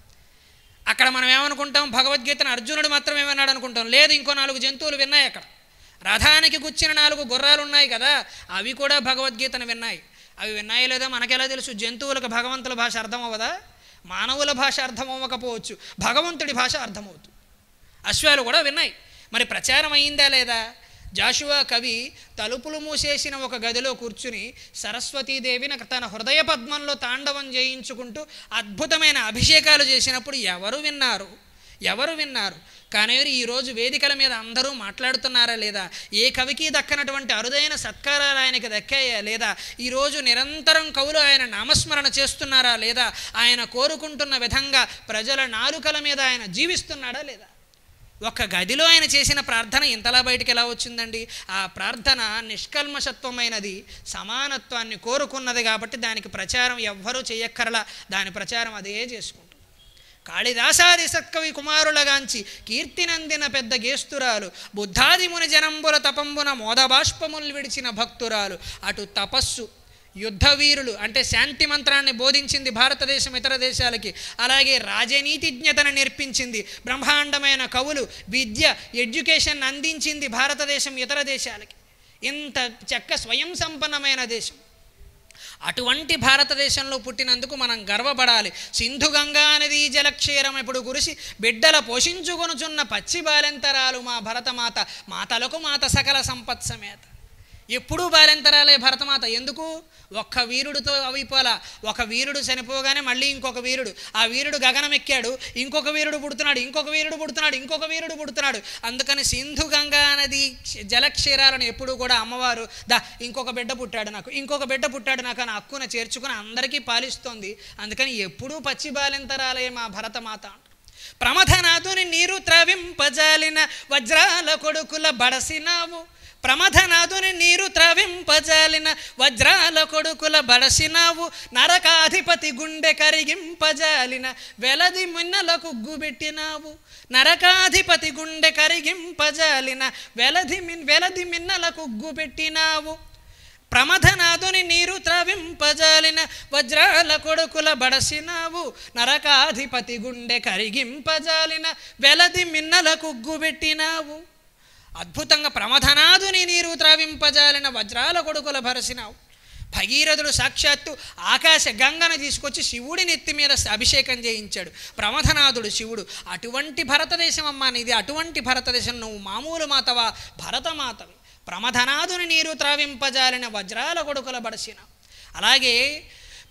అక్కడ మనం ఏమనుకుంటాం? భగవద్గీతను అర్జునుడు మాత్రమే విన్నాడు అనుకుంటాం. లేదు, ఇంకో 4 జంతువులు విన్నాయి. అక్కడ రథానికి గుచ్చిన 4 గుర్రాలు ఉన్నాయి కదా, అవి కూడా భగవద్గీతను విన్నాయి. అవి విన్నాయో లేదో మనకెలా తెలుసు? జంతువులకు భగవంతుల భాష అర్థం అవ్వదా? మానవుల భాష అర్థం అవ్వకపోవచ్చు, భగవంతుడి భాష అర్థమవుతుంది. అశ్వాలు కూడా విన్నాయి. మరి ప్రచారం అయిందా లేదా? జాషువా కవి తలుపులు మూసేసిన ఒక గదిలో కూర్చుని సరస్వతీదేవిని తన హృదయ పద్మంలో తాండవం చేయించుకుంటూ అద్భుతమైన అభిషేకాలు చేసినప్పుడు ఎవరు విన్నారు? కానీ ఈరోజు వేదికల మీద అందరూ మాట్లాడుతున్నారా లేదా? ఏ కవికి దక్కనటువంటి అరుదైన సత్కారాలు ఆయనకి దక్కాయా లేదా? ఈరోజు నిరంతరం కవులు ఆయన నామస్మరణ చేస్తున్నారా లేదా? ఆయన కోరుకుంటున్న విధంగా ప్రజల నాలుకల మీద ఆయన జీవిస్తున్నాడా లేదా? ఒక గదిలో ఆయన చేసిన ప్రార్థన ఇంతలా బయటికి ఎలా వచ్చిందండి? ఆ ప్రార్థన నిష్కల్మషత్వమైనది, సమానత్వాన్ని కోరుకున్నది. కాబట్టి దానికి ప్రచారం ఎవ్వరూ చేయక్కరలా. దాని ప్రచారం అదే చేసుకుంటుంది. కాళిదాసాది సత్కవి కుమారులగాంచి కీర్తినందిన పెద్ద గేస్తురాలు, బుద్ధాది ముని జనంబుల తపంబున మోదబాష్పములు విడిచిన భక్తురాలు. అటు తపస్సు, యుద్ధవీరులు అంటే శాంతి మంత్రాన్ని బోధించింది భారతదేశం ఇతర దేశాలకి. అలాగే రాజనీతిజ్ఞతను నేర్పించింది. బ్రహ్మాండమైన కవులు, విద్య, ఎడ్యుకేషన్ అందించింది భారతదేశం ఇతర దేశాలకి. ఇంత చక్క స్వయం సంపన్నమైన దేశం. అటువంటి భారతదేశంలో పుట్టినందుకు మనం గర్వపడాలి. సింధు గంగా నది జలక్షీరం ఇప్పుడు కురిసి బిడ్డల పోషించుకొనుచున్న పచ్చి బాలెంతరాలు మా భరతమాత. మాతలకు మాత సకల సంపత్ సమేత. ఎప్పుడూ బాలెంతరాలే భరతమాత. ఎందుకు? ఒక్క వీరుడితో అయిపోలా. ఒక వీరుడు చనిపోగానే మళ్ళీ ఇంకొక వీరుడు, ఆ వీరుడు గగనం ఎక్కాడు, ఇంకొక వీరుడు పుడుతున్నాడు, ఇంకొక వీరుడు పుడుతున్నాడు, ఇంకొక వీరుడు పుడుతున్నాడు. అందుకని సింధు గంగా నది జలక్షీరాలను ఎప్పుడూ కూడా అమ్మవారు ఇంకొక బిడ్డ పుట్టాడు నాకు, ఇంకొక బిడ్డ పుట్టాడు నాకు అని హక్కున చేర్చుకుని అందరికీ పాలిస్తోంది. అందుకని ఎప్పుడూ పచ్చి బాలెంతరాలే మా భరతమాత. ప్రమథనాథుని నీరు త్రవింపజాలిన వజ్రాల కొడుకుల బడసినావు. ప్రమథనాథుని నీరు త్రవింపజాలిన వజ్రాల కొడుకుల బడసినావు. నరకాధిపతి గుండె కరిగింపజాలిన వెలది మిన్నలకు గుబెట్టినావు. నరకాధిపతి గుండె కరిగింపజాలిన వెలది మిన్నలకు గుబెట్టినావు. ప్రమథనాథుని నీరు త్రవింపజాలిన వజ్రాల కొడుకుల బడసినావు. నరకాధిపతి గుండె కరిగింపజాలిన వెలది మిన్నలకు గుబెట్టినావు. అద్భుతంగా ప్రమథనాథుని నీరు త్రవింపజాలిన వజ్రాల కొడుకుల బరసినావు. భగీరథుడు సాక్షాత్తు ఆకాశ గంగను తీసుకొచ్చి శివుడి నెత్తి మీద అభిషేకం చేయించాడు ప్రమథనాథుడు శివుడు. అటువంటి భారతదేశం అమ్మా నీది. అటువంటి భారతదేశం. నువ్వు మామూలు మాతవా? భరతమాతవి. ప్రమథనాథుని నీరు త్రవింపజాలిన వజ్రాల కొడుకుల బడసినావు. అలాగే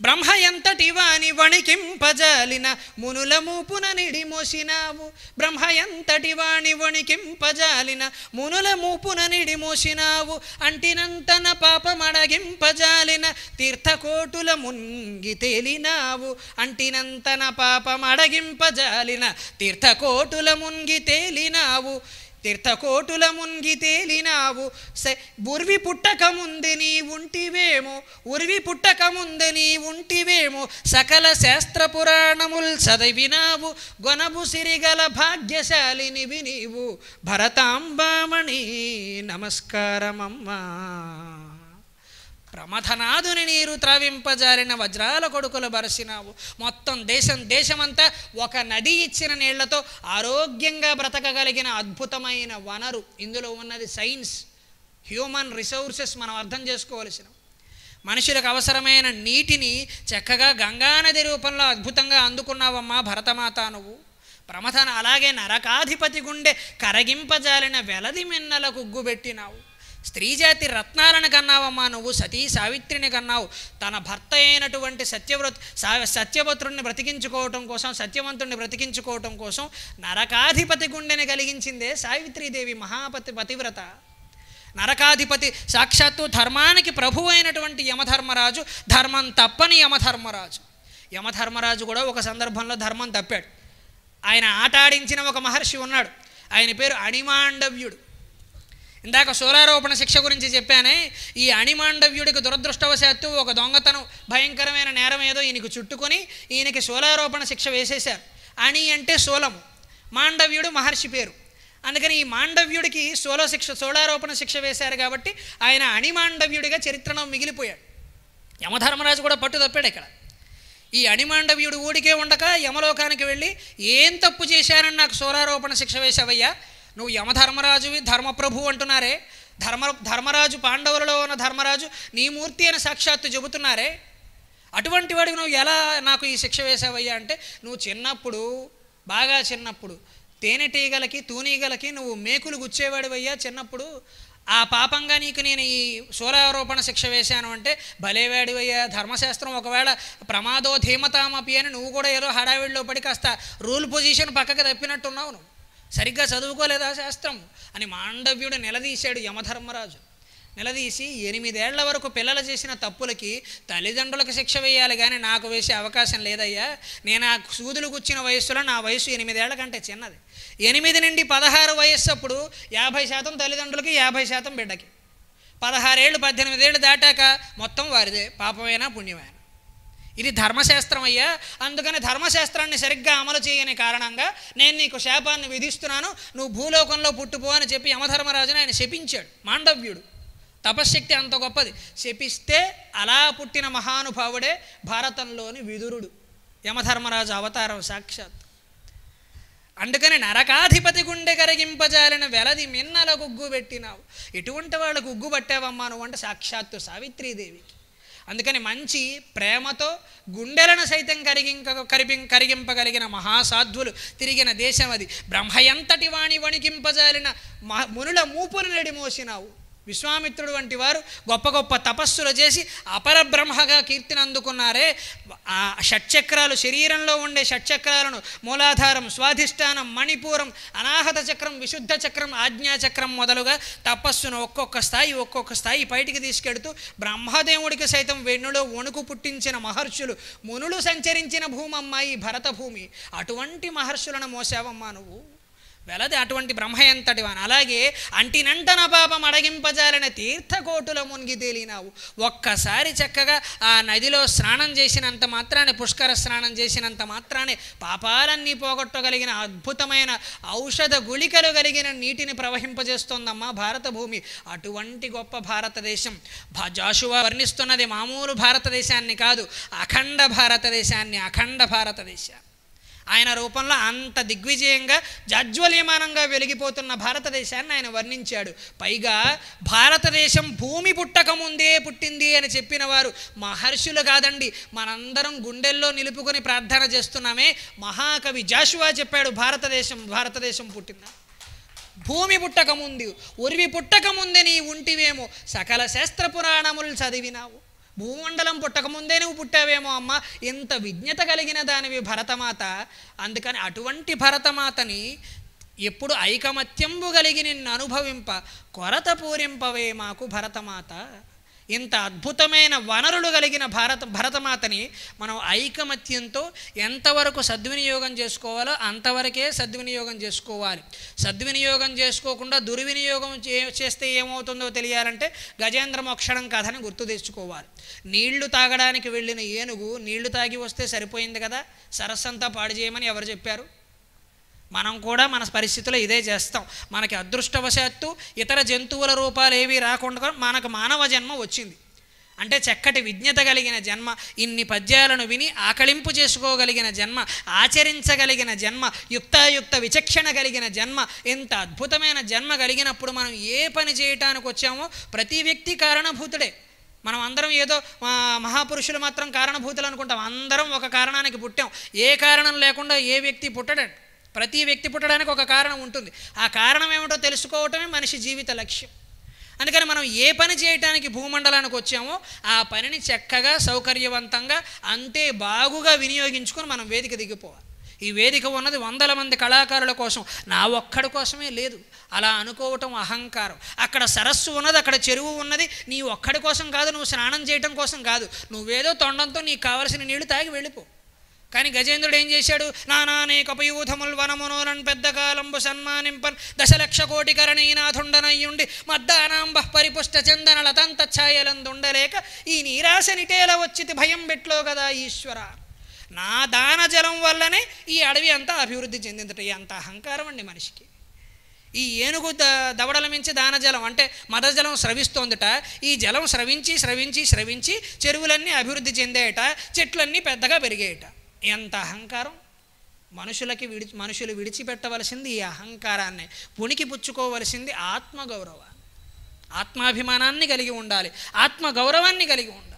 బ్రహ్మ ఎంతటి వాని వణికింపజాలిన మునుల మూపున నిడి మోసినావు. బ్రహ్మ ఎంతటి వాణి వణికింపజాలిన మునుల మూపున నిడి మోసినావు. అంటినంతన పాపమడగింపజాలిన తీర్థకోటుల మున్గి తేలినావు. అంటినంతన పాపమడగింపజాలిన తీర్థకోటుల మున్గి తేలినావు. తీర్థకోటుల మున్గి తేలినావు. ఉర్వి పుట్టక ముందే నీ ఉంటివేమో, ఉర్వి పుట్టక ముందే నీ ఉంటివేమో. సకల శాస్త్ర పురాణముల్ చదివినావు. గొనబు సిరిగల భాగ్యశాలినివి నీవు. భరతాంబామణి నమస్కారమమ్మా. ప్రమథనాథుని నీరు త్రవింపజాలిన వజ్రాల కొడుకుల బరసినావు. మొత్తం దేశమంతా ఒక నది ఇచ్చిన నీళ్లతో ఆరోగ్యంగా బ్రతకగలిగిన అద్భుతమైన వనరు. ఇందులో ఉన్నది సైన్స్, హ్యూమన్ రిసోర్సెస్ మనం అర్థం చేసుకోవలసిన. మనుషులకు అవసరమైన నీటిని చక్కగా గంగానది రూపంలో అద్భుతంగా అందుకున్నావమ్మా భరతమాత నువ్వు. ప్రమథన అలాగే నరకాధిపతి గుండె కరగింపజాలిన వెలది మిన్నల కుగ్గుబెట్టినావు. స్త్రీజాతి రత్నాలను కన్నావమ్మా నువ్వు. సతీ సావిత్రిని కన్నావు. తన భర్త అయినటువంటి సత్యవతుడిని బ్రతికించుకోవటం కోసం, సత్యవంతుడిని బ్రతికించుకోవటం కోసం నరకాధిపతి గుండెని కలిగించిందే సావిత్రీదేవి పతివ్రత. నరకాధిపతి సాక్షాత్తు ధర్మానికి ప్రభు అయినటువంటి యమధర్మరాజు, ధర్మం తప్పని యమధర్మరాజు. యమధర్మరాజు కూడా ఒక సందర్భంలో ధర్మం తప్పాడు. ఆయన ఆటాడించిన ఒక మహర్షి ఉన్నాడు. ఆయన పేరు అణిమాండవ్యుడు. ఇందాక శూలారోపణ శిక్ష గురించి చెప్పానే. ఈ అణిమాండవ్యుడికి దురదృష్టవశాత్తు ఒక దొంగతనం భయంకరమైన నేరం ఏదో ఈయనకు చుట్టుకొని ఈయనకి శూలారోపణ శిక్ష వేసేశారు. అణి అంటే శూలము, మాండవ్యుడు మహర్షి పేరు. అందుకని ఈ మాండవ్యుడికి శూలారోపణ శిక్ష వేశారు కాబట్టి ఆయన అణిమాండవ్యుడిగా చరిత్రలో మిగిలిపోయాడు. యమధర్మరాజు కూడా పట్టు తప్పాడు ఇక్కడ. ఈ అణిమాండవ్యుడు ఊడికే ఉండక యమలోకానికి వెళ్ళి ఏం తప్పు చేశానని నాకు శూలారోపణ శిక్ష వేశావయ్యా, నువ్వు యమధర్మరాజువి, ధర్మప్రభు అంటున్నారే, ధర్మరాజు పాండవులలో ఉన్న ధర్మరాజు నీ మూర్తి అని సాక్షాత్తు చెబుతున్నారే, అటువంటి వాడికి నువ్వు ఎలా నాకు ఈ శిక్ష వేసావయ్యా అంటే, నువ్వు చిన్నప్పుడు, బాగా చిన్నప్పుడు తేనెటీగలకి తూనీగలకి నువ్వు మేకులు గుచ్చేవాడివయ్యా చిన్నప్పుడు. ఆ పాపంగా నీకు నేను ఈ శూలారోపణ శిక్ష వేశాను అంటే భలేవాడివయ్యా. ధర్మశాస్త్రం ఒకవేళ ప్రమాదో ధీమతామపి అని నువ్వు కూడా ఏదో హడావిడిలో పడి కాస్త రూల్ పొజిషన్ పక్కకి తప్పినట్టున్నావు, నువ్వు సరిగ్గా చదువుకోలేదా శాస్త్రం అని మాండవ్యుడు నిలదీశాడు యమధర్మరాజు. నిలదీసి 8 ఏళ్ల వరకు పిల్లలు చేసిన తప్పులకి తల్లిదండ్రులకు శిక్ష వేయాలి కానీ నాకు వేసే అవకాశం లేదయ్యా. నేను ఆ సూదులు గుచ్చిన వయస్సులో నా వయసు 8 ఏళ్ల కంటే చిన్నది. 8 నుండి 16 వయస్సు అప్పుడు 50% తల్లిదండ్రులకి, 50% బిడ్డకి. 16 ఏళ్ళు 18 ఏళ్ళు దాటాక మొత్తం వారిదే, పాపమైనా పుణ్యమైనా. ఇది ధర్మశాస్త్రం అయ్యా, అందుకని ధర్మశాస్త్రాన్ని సరిగ్గా అమలు చేయని కారణంగా నేను నీకు శాపాన్ని విధిస్తున్నాను, నువ్వు భూలోకంలో పుట్టుపో అని చెప్పి యమధర్మరాజుని ఆయన శపించాడు. మాండవ్యుడు తపశ్శక్తి అంత గొప్పది. శపిస్తే అలా పుట్టిన మహానుభావుడే భారతంలోని విదురుడు, యమధర్మరాజు అవతారం సాక్షాత్. అందుకని నరకాధిపతి గుండె కరిగింపజాలిన వెలది మిన్నల గుగ్గు పెట్టినావు. ఎటువంటి వాళ్ళకు గుగ్గు పట్టావమ్మా నువ్వు అంటే సాక్షాత్తు సావిత్రీదేవికి. అందుకని మంచి ప్రేమతో గుండెలను సైతం కరిగింపగలిగిన మహాసాధ్వులు తిరిగిన దేశం అది. బ్రహ్మయంతటి వాణి వణికింపజాలిన మునుల మూపులు నడిమోసినావు. విశ్వామిత్రుడు వంటి వారు గొప్ప గొప్ప తపస్సులు చేసి అపరబ్రహ్మగా కీర్తిని అందుకున్నారే. ఆ షట్చక్రాలు, శరీరంలో ఉండే షట్చక్రాలను మూలాధారం, స్వాధిష్టానం, మణిపూరం, అనాహత చక్రం, విశుద్ధ చక్రం, ఆజ్ఞాచక్రం మొదలుగా తపస్సును ఒక్కొక్క స్థాయి బయటికి తీసుకెడుతూ బ్రహ్మదేవుడికి సైతం వెన్నులో వణుకు పుట్టించిన మహర్షులు, మునులు సంచరించిన భూమమ్మ ఈ భరత భూమి. అటువంటి మహర్షులను మోసావమ్మా నువ్వు. వెలది అటువంటి బ్రహ్మయంతటి వాని. అలాగే అంటినంటన పాపం అడగింపజాలిన తీర్థకోటుల మునిగి తేలినావు. ఒక్కసారి చక్కగా ఆ నదిలో స్నానం చేసినంత మాత్రానే, పుష్కర స్నానం చేసినంత మాత్రానే పాపాలన్నీ పోగొట్టగలిగిన అద్భుతమైన ఔషధ గుళికలు కలిగిన నీటిని ప్రవహింపజేస్తోందమ్మా భారత భూమి. అటువంటి గొప్ప భారతదేశం. జాషువా వర్ణిస్తున్నది మామూలు భారతదేశాన్ని కాదు, అఖండ భారతదేశాన్ని. అఖండ భారతదేశాన్ని ఆయన రూపంలో అంత దిగ్విజయంగా జాజ్వల్యమానంగా వెలిగిపోతున్న భారతదేశాన్ని ఆయన వర్ణించాడు. పైగా భారతదేశం భూమి పుట్టక ముందే పుట్టింది అని చెప్పిన వారు మహర్షులు కాదండి, మనందరం గుండెల్లో నిలుపుకొని ప్రార్థన చేస్తున్నామే. మహాకవి జాషువా చెప్పాడు భారతదేశం పుట్టిందా. భూమి పుట్టక ముందు, ఉరివి పుట్టక ముందే నీ ఉంటివేమో, సకల శాస్త్ర పురాణములు చదివినావు. భూమండలం పుట్టకముందే నువ్వు పుట్టావేమో అమ్మ, ఎంత విజ్ఞత కలిగిన దానివి భరతమాత. అందుకని అటువంటి భరతమాతని ఎప్పుడు ఐకమత్యంబు కలిగి నిన్ను అనుభవింప కొరత పూరింపవే మాకు భరతమాత. ఇంత అద్భుతమైన వనరులు కలిగిన భరతమాతని మనం ఐకమత్యంతో ఎంతవరకు సద్వినియోగం చేసుకోవాలో అంతవరకే సద్వినియోగం చేసుకోవాలి. సద్వినియోగం చేసుకోకుండా దుర్వినియోగం చేస్తే ఏమవుతుందో తెలియాలంటే గజేంద్ర మోక్షణం కథని గుర్తు తెచ్చుకోవాలి. నీళ్లు తాగడానికి వెళ్ళిన ఏనుగు నీళ్లు తాగి వస్తే సరిపోయింది కదా, సరస్సంతా పాడు చేయమని ఎవరు చెప్పారు? మనం కూడా మన పరిస్థితుల్లో ఇదే చేస్తాం. మనకి అదృష్టవశాత్తు ఇతర జంతువుల రూపాలు ఏవి రాకుండా మనకు మానవ జన్మ వచ్చింది. అంటే చక్కటి విజ్ఞత కలిగిన జన్మ, ఇన్ని పద్యాలను విని ఆకళింపు చేసుకోగలిగిన జన్మ, ఆచరించగలిగిన జన్మ, యుక్తాయుక్త విచక్షణ కలిగిన జన్మ. ఎంత అద్భుతమైన జన్మ కలిగినప్పుడు మనం ఏ పని చేయటానికి వచ్చామో ప్రతి వ్యక్తి కారణభూతుడే. మనం అందరం ఏదో మహాపురుషులు మాత్రం కారణభూతులు అనుకుంటాం. అందరం ఒక కారణానికి పుట్టాం. ఏ కారణం లేకుండా ఏ వ్యక్తి పుట్టడండి. ప్రతి వ్యక్తి పుట్టడానికి ఒక కారణం ఉంటుంది. ఆ కారణం ఏమిటో తెలుసుకోవటమే మనిషి జీవిత లక్ష్యం. అందుకని మనం ఏ పని చేయటానికి భూమండలానికి వచ్చామో ఆ పనిని చక్కగా సౌకర్యవంతంగా అంతే బాగుగా వినియోగించుకొని మనం వేదిక దిగిపోవాలి. ఈ వేదిక ఉన్నది వందల మంది కళాకారుల కోసం, నా ఒక్కడి కోసమే లేదు. అలా అనుకోవటం అహంకారం. అక్కడ సరస్సు ఉన్నది, అక్కడ చెరువు ఉన్నది, నీ ఒక్కడి కోసం కాదు, నువ్వు స్నానం చేయటం కోసం కాదు. నువ్వేదో తొండంతో నీకు కావలసిన నీళ్లు తాగి వెళ్ళిపో. కానీ గజేంద్రుడు ఏం చేశాడు? నానానే కపయూధముల్ వనమునోరన్ పెద్ద కాలంబు సన్మానింపన్ దశలక్ష కోటి కరణీనాథుండనయ్యుండి మద్దానాంబ పరిపుష్ట చందన లతంత ఛాయలందుండలేక ఈ నీరాశ నిటేల వచ్చితి భయం పెట్లో కదా ఈశ్వర. నా దాన జలం వల్లనే ఈ అడవి అంతా అభివృద్ధి చెందిందట. అంత అహంకారం అండి మనిషికి. ఈ ఏనుగు దవడల మించి దానజలం అంటే మదజలం స్రవిస్తోందట. ఈ జలం స్రవించి స్రవించి స్రవించి చెరువులన్నీ అభివృద్ధి చెందాయట, చెట్లన్నీ పెద్దగా పెరిగాయట. ఎంత అహంకారం! మనుషులు విడిచిపెట్టవలసింది ఈ అహంకారాన్ని, పుణికి పుచ్చుకోవలసింది ఆత్మగౌరవాన్ని, ఆత్మాభిమానాన్ని కలిగి ఉండాలి, ఆత్మగౌరవాన్ని కలిగి ఉండాలి.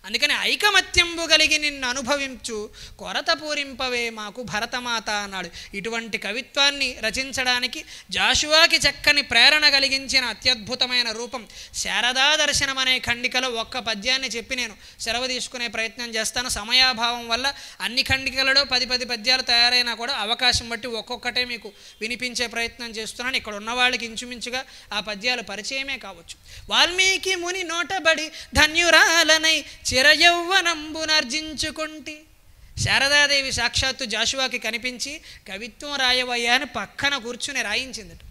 అందుకని ఐకమత్యంబు కలిగి నిన్ను అనుభవించు కొరత పూరింపవే మాకు భరతమాత అన్నాడు. ఇటువంటి కవిత్వాన్ని రచించడానికి జాషువాకి చక్కని ప్రేరణ కలిగించిన అత్యద్భుతమైన రూపం శారదా దర్శనం అనే ఖండికలో ఒక్క పద్యాన్ని చెప్పి నేను సెలవు తీసుకునే ప్రయత్నం చేస్తాను. సమయాభావం వల్ల అన్ని ఖండికలలో 10 పద్యాలు తయారైనా కూడా అవకాశం బట్టి ఒక్కొక్కటే మీకు వినిపించే ప్రయత్నం చేస్తున్నాను. ఇక్కడ ఉన్న వాళ్ళకి ఇంచుమించుగా ఆ పద్యాలు పరిచయమే కావచ్చు. వాల్మీకి ముని నోటబడి ధన్యురాలనై చిరయౌవనంబునర్జించుకుంటి. శారదాదేవి సాక్షాత్తు జాషువాకి కనిపించి కవిత్వం రాయవయ్యా అని పక్కన కూర్చుని రాయించిందట.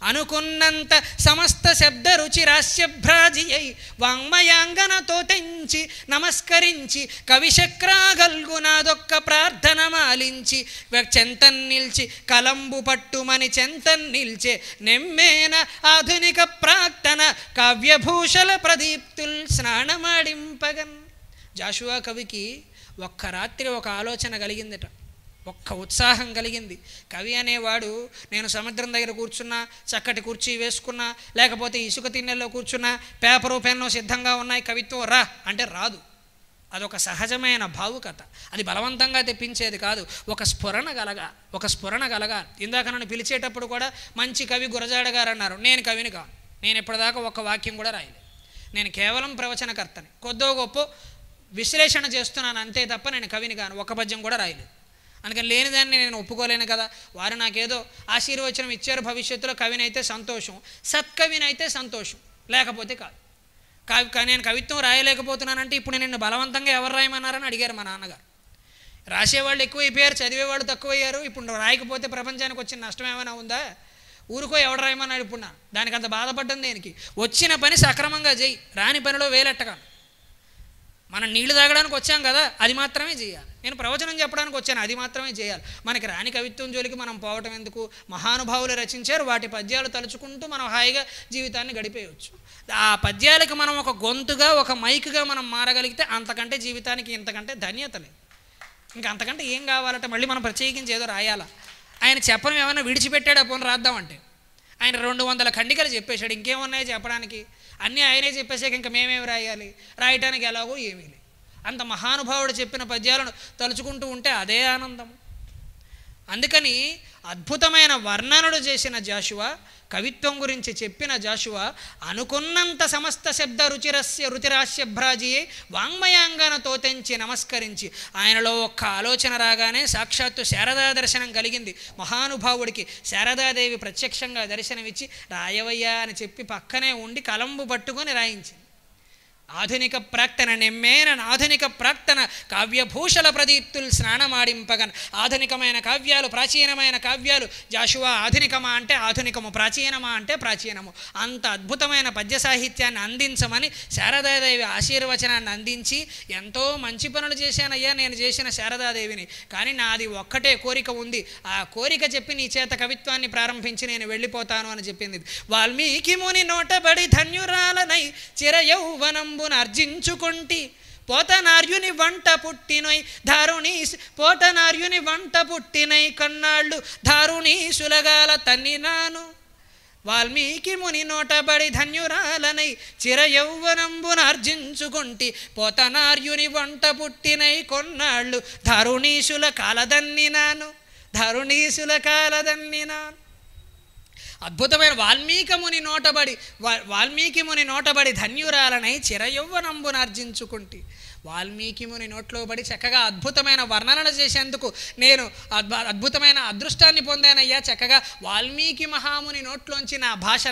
అనుకున్నంత సమస్త శబ్ద రుచిరాస్యభ్రాజియై వాంగ్మయాంగనతో తెంచి నమస్కరించి కవిశక్రాగల్గునాదొక్క ప్రార్థన మాలించి చెంతన్ నిల్చి కలంబు పట్టుమని చెంతన్ నిల్చే నెమ్మేన ఆధునిక ప్రాక్తన కావ్యభూషల ప్రదీప్తుల్ స్నానమాడింపగన్. జాషువా కవికి ఒక్క రాత్రి ఒక ఆలోచన కలిగిందట, ఒక్క ఉత్సాహం కలిగింది. కవి అనేవాడు నేను సముద్రం దగ్గర కూర్చున్నా, చక్కటి కుర్చీ వేసుకున్నా, లేకపోతే ఇసుక తిన్నెల్లో కూర్చున్నా, పేపరు పెన్ను సిద్ధంగా ఉన్నాయి, కవిత్వం రా అంటే రాదు. అదొక సహజమైన భావుకత, అది బలవంతంగా తెప్పించేది కాదు. ఒక స్ఫురణ కలగాలి. ఇందాక నన్ను పిలిచేటప్పుడు కూడా మంచి కవి గురజాడ గారు అన్నారు. నేను కవిని కాను, నేను ఇప్పటిదాకా ఒక్క వాక్యం కూడా రాయలేదు. నేను కేవలం ప్రవచనకర్తని, కొద్దో గొప్ప విశ్లేషణ చేస్తున్నాను అంతే తప్ప నేను కవిని కాను, ఒక్క పద్యం కూడా రాయలేదు. అందుకని లేనిదాన్ని నేను ఒప్పుకోలేను కదా. వారు నాకేదో ఆశీర్వచనం ఇచ్చారు, భవిష్యత్తులో కవినైతే సంతోషం, సత్కవినైతే సంతోషం, లేకపోతే కాదు. నేను కవిత్వం రాయలేకపోతున్నానంటే ఇప్పుడు నిన్ను బలవంతంగా ఎవరు రాయమన్నారని అడిగారు మా నాన్నగారు. రాసేవాళ్ళు ఎక్కువైపోయారు, చదివేవాళ్ళు తక్కువయ్యారు. ఇప్పుడు రాయకపోతే ప్రపంచానికి వచ్చిన నష్టం ఏమైనా ఉందా? ఊరుకో ఎవడు రాయమన్నాడు ఇప్పుడు నా దానికి అంత బాధపడ్డం దేనికి? వచ్చిన పని సక్రమంగా చేయి, రాని పనిలో వేలెట్టగా. మనం నీళ్లు తాగడానికి వచ్చాం కదా, అది మాత్రమే చేయాలి. నేను ప్రవచనం చెప్పడానికి వచ్చాను, అది మాత్రమే చేయాలి. మనకి రాని కవిత్వం జోలికి మనం పోవటం ఎందుకు? మహానుభావులు రచించారు, వాటి పద్యాలు తలుచుకుంటూ మనం హాయిగా జీవితాన్ని గడిపేయవచ్చు. ఆ పద్యాలకి మనం ఒక గొంతుగా, ఒక మైకుగా మనం మారగలిగితే అంతకంటే జీవితానికి ఇంతకంటే ధన్యత లేదు. ఇంకా అంతకంటే ఏం కావాలంటే మళ్ళీ మనం ప్రత్యేకించి ఏదో రాయాలా? ఆయన చెప్పడం ఏమైనా విడిచిపెట్టాడా పోను రాద్దామంటే? ఆయన 200 ఖండికలు చెప్పేశాడు, ఇంకేమున్నాయో చెప్పడానికి? అన్నీ ఆయనే చెప్పేసాక ఇంకా మేమేమి రాయాలి? రాయటానికి ఎలాగో ఏమీ లేదు. అంత మహానుభావుడు చెప్పిన పద్యాలను తలుచుకుంటూ ఉంటే అదే ఆనందం. అందుకని అద్భుతమైన వర్ణనలు చేసిన జాషువా, కవిత్వం గురించి చెప్పిన జాషువా అనుకున్నంత సమస్త శబ్ద రుచిరాస్యభ్రాజియే వాంగ్మయాంగనతో తెంచి నమస్కరించి, ఆయనలో ఒక్క ఆలోచన రాగానే సాక్షాత్తు శారదా దర్శనం కలిగింది మహానుభావుడికి. శారదాదేవి ప్రత్యక్షంగా దర్శనమిచ్చి రాయవయ్యా అని చెప్పి పక్కనే ఉండి కలంబు పట్టుకొని రాయించింది. ఆధునిక ప్రాక్తన నెమ్మేన ఆధునిక ప్రాక్తన కావ్యభూషల ప్రదీప్తుల్ స్నానమాడింపగన్. ఆధునికమైన కావ్యాలు, ప్రాచీనమైన కావ్యాలు. జాషువా ఆధునికమా అంటే ఆధునికము, ప్రాచీనమా అంటే ప్రాచీనము. అంత అద్భుతమైన పద్య సాహిత్యాన్ని అందించమని శారదాదేవి ఆశీర్వచనాన్ని అందించి, ఎంతో మంచి పనులు చేశానయ్యా నేను చేసిన శారదాదేవిని, కానీ నాది ఒక్కటే కోరిక ఉంది, ఆ కోరిక చెప్పి నీ చేత కవిత్వాన్ని ప్రారంభించి నేను వెళ్ళిపోతాను అని చెప్పింది. వాల్మీకి ముని నోటబడి ధన్యురాలనై చిరయౌవనం అర్జించుకొంటి పోతనార్యుని వంట పుట్టినై పోతనార్యుని వంట పుట్టినై కన్నాళ్ళు దారుణీ సులగాల తన్నినాను. వాల్మీకి ముని నోటబడి ధన్యురాలనై చిరయౌవనంబున అర్జించుకొంటి పోతనార్యుని వంట పుట్టినై కొన్నాళ్ళు దారుణీసుల కాలదన్నినాను. అద్భుతమైన వాల్మీకి ముని నోటబడి ధన్యురాలనై చిరయౌవనంబున అర్జించుకుంటి. వాల్మీకి ముని నోట్లో పడి చక్కగా అద్భుతమైన వర్ణనలు చేసేందుకు నేను అద్భుతమైన అదృష్టాన్ని పొందానయ్యా. చక్కగా వాల్మీకి మహాముని నోట్లోంచి నా భాష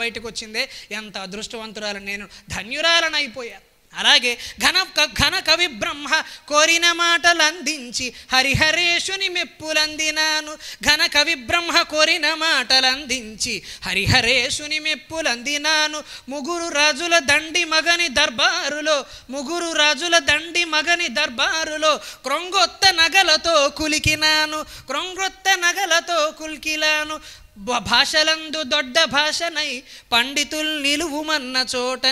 బయటకు వచ్చిందే, ఎంత అదృష్టవంతురాలని, నేను ధన్యురాలనైపోయాను. అలాగే ఘన కవి బ్రహ్మ కోరిన మాటలందించి హరిహరేశుని మెప్పులందినాను. ఘన కవి బ్రహ్మ కోరిన మాటలందించి హరిహరేశుని మెప్పులందినాను. ముగ్గురు రాజుల దండి మగని దర్బారులో క్రొంగొత్త నగలతో కులికిలాను. భాషలందు దొడ్డ భాషనై పండితుల్ నిలువుమన్న చోట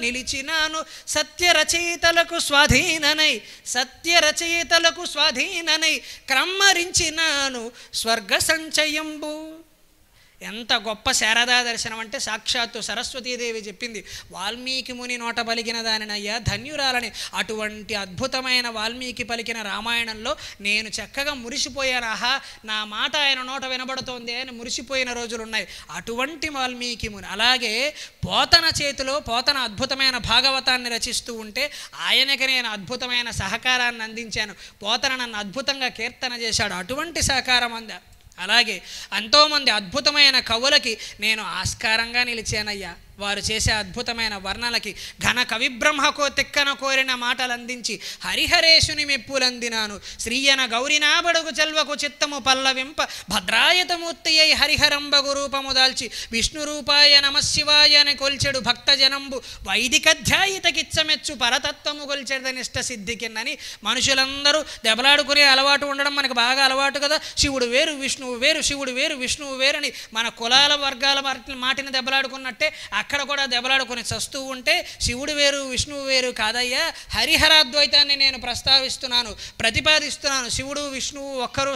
నిలిచినాను. సత్యరచయితలకు స్వాధీననై క్రమ్మరించినాను స్వర్గ సంచయంబు. ఎంత గొప్ప శారదా దర్శనం అంటే సాక్షాత్తు సరస్వతీదేవి చెప్పింది, వాల్మీకి ముని నోట పలికిన దానినయ్యా ధన్యురాలని. అటువంటి అద్భుతమైన వాల్మీకి పలికిన రామాయణంలో నేను చక్కగా మురిసిపోయాను. ఆహా, నా మాట ఆయన నోట వినబడుతోంది అని మురిసిపోయిన రోజులున్నాయి. అటువంటి వాల్మీకి ముని. అలాగే పోతన అద్భుతమైన భాగవతాన్ని రచిస్తూ ఉంటే ఆయనకి నేను అద్భుతమైన సహకారాన్ని అందించాను. పోతన నన్ను అద్భుతంగా కీర్తన చేశాడు, అటువంటి సహకారం అలాగే ఎంతోమంది అద్భుతమైన కవులకి నేను ఆస్కారంగా నిలిచానయ్యా. వారు చేసే అద్భుతమైన వర్ణలకి ఘన కవిబ్రహ్మకో తిక్కన కోరిన మాటలు అందించి హరిహరేశుని మెప్పులందినాను. శ్రీయన గౌరినాబడుగు చెల్వకు చిత్తము పల్లవింప భద్రాయతమూర్తి అయి హరిహరంబగు రూపము దాల్చి విష్ణు రూపాయ నమశివాయ అని కొల్చెడు భక్తజనంబు వైదికధ్యాయితకిచ్చమెచ్చు పరతత్వము కొల్చెడనిష్ట సిద్ధికిన్నని. మనుషులందరూ దెబ్బలాడుకునే అలవాటు ఉండడం మనకు బాగా అలవాటు కదా. శివుడు వేరు విష్ణువు వేరు, శివుడు వేరు విష్ణువు వేరని మన కులాల వర్గాల మాటిని దెబ్బలాడుకున్నట్టే అక్కడ కూడా దెబ్బలాడుకుని చస్తూ ఉంటే శివుడు వేరు విష్ణువు వేరు కాదయ్యా, హరిహరాద్వైతాన్ని నేను ప్రస్తావిస్తున్నాను, ప్రతిపాదిస్తున్నాను. శివుడు విష్ణువు ఒక్కరు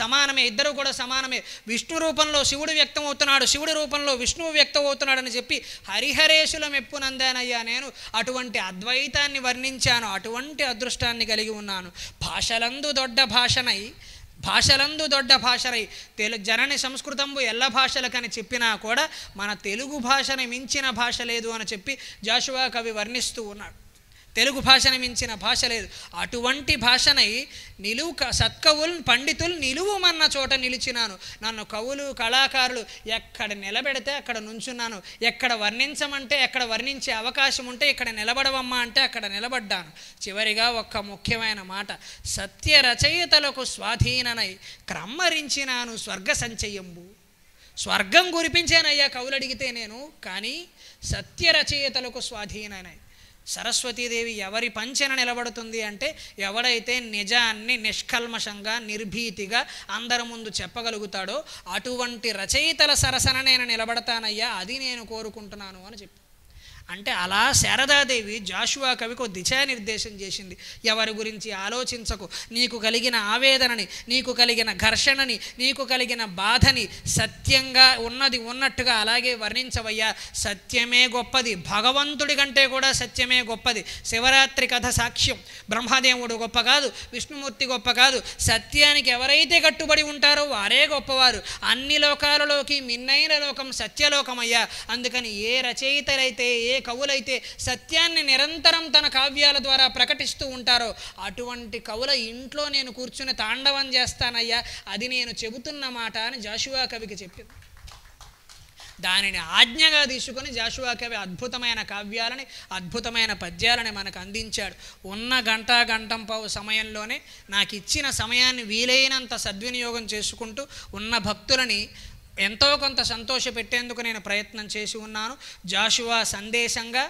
సమానమే, ఇద్దరు కూడా సమానమే. విష్ణు రూపంలో శివుడు వ్యక్తం అవుతున్నాడు, శివుడి రూపంలో విష్ణువు వ్యక్తం అవుతున్నాడని చెప్పి హరిహరేశుల మెప్పునందానయ్యా నేను. అటువంటి అద్వైతాన్ని వర్ణించాను, అటువంటి అదృష్టాన్ని కలిగి ఉన్నాను. భాషలందు దొడ్డ భాషనై జనని సంస్కృతంబు ఎల్ల భాషలకని చెప్పినా కూడా మన తెలుగు భాషని మించిన భాష లేదు అని చెప్పి జాషువా కవి వర్ణిస్తూ ఉన్నాడు. తెలుగు భాషని మించిన భాష లేదు. అటువంటి భాషనై సత్కవులు పండితులు నిలువుమన్న చోట నిలిచినాను. నన్ను కవులు కళాకారులు ఎక్కడ నిలబెడితే అక్కడ నుంచున్నాను, ఎక్కడ వర్ణించమంటే ఎక్కడ వర్ణించే అవకాశం ఉంటే ఇక్కడ నిలబడవమ్మా అంటే అక్కడ నిలబడ్డాను. చివరిగా ఒక్క ముఖ్యమైన మాట, సత్య రచయితలకు స్వాధీననై క్రమ్మరించినాను స్వర్గ సంచయంబు. స్వర్గం కురిపించానయ్యా కవులు అడిగితే నేను, కానీ సత్య రచయితలకు స్వాధీననై. సరస్వతీదేవి ఎవరి పంచెన నిలబడుతుంది అంటే ఎవడైతే నిజాన్ని నిష్కల్మషంగా నిర్భీతిగా అందరి ముందు చెప్పగలుగుతాడో అటువంటి రచయితల సరసన నేను నిలబడతానయ్యా, అది నేను కోరుకుంటున్నాను అని చెప్పి. అంటే అలా శారదాదేవి జాషువా కవికి దిశానిర్దేశం చేసింది. ఎవరి గురించి ఆలోచించకు, నీకు కలిగిన ఆవేదనని, నీకు కలిగిన ఘర్షణని, నీకు కలిగిన బాధని సత్యంగా ఉన్నది ఉన్నట్టుగా అలాగే వర్ణించవయ్యా. సత్యమే గొప్పది, భగవంతుడి కంటే కూడా సత్యమే గొప్పది. శివరాత్రి కథ సాక్ష్యం. బ్రహ్మదేవుడు గొప్ప కాదు, విష్ణుమూర్తి గొప్ప కాదు. సత్యానికి ఎవరైతే కట్టుబడి ఉంటారో వారే గొప్పవారు. అన్ని లోకాలలోకి మిన్నైన లోకం సత్యలోకమయ్యా. అందుకని ఏ రచయితలైతే ఏ కవులైతే సత్యాన్ని నిరంతరం తన కావ్యాల ద్వారా ప్రకటిస్తూ ఉంటారో అటువంటి కవుల ఇంట్లో నేను కూర్చుని తాండవం చేస్తానయ్యా, అది నేను చెబుతున్న మాట అని జాషువా కవికి చెప్పింది. దానిని ఆజ్ఞగా తీసుకొని జాషువా కవి అద్భుతమైన కావ్యాలని అద్భుతమైన పద్యాలని మనకు అందించాడు. ఉన్న గంటం పావు సమయంలోనే నాకు ఇచ్చిన సమయాన్ని వీలైనంత సద్వినియోగం చేసుకుంటూ ఉన్న భక్తులని ఎంతో కొంత సంతోషపెట్టేందుకు నేను ప్రయత్నం చేసి ఉన్నాను. జాషువా సందేశంగా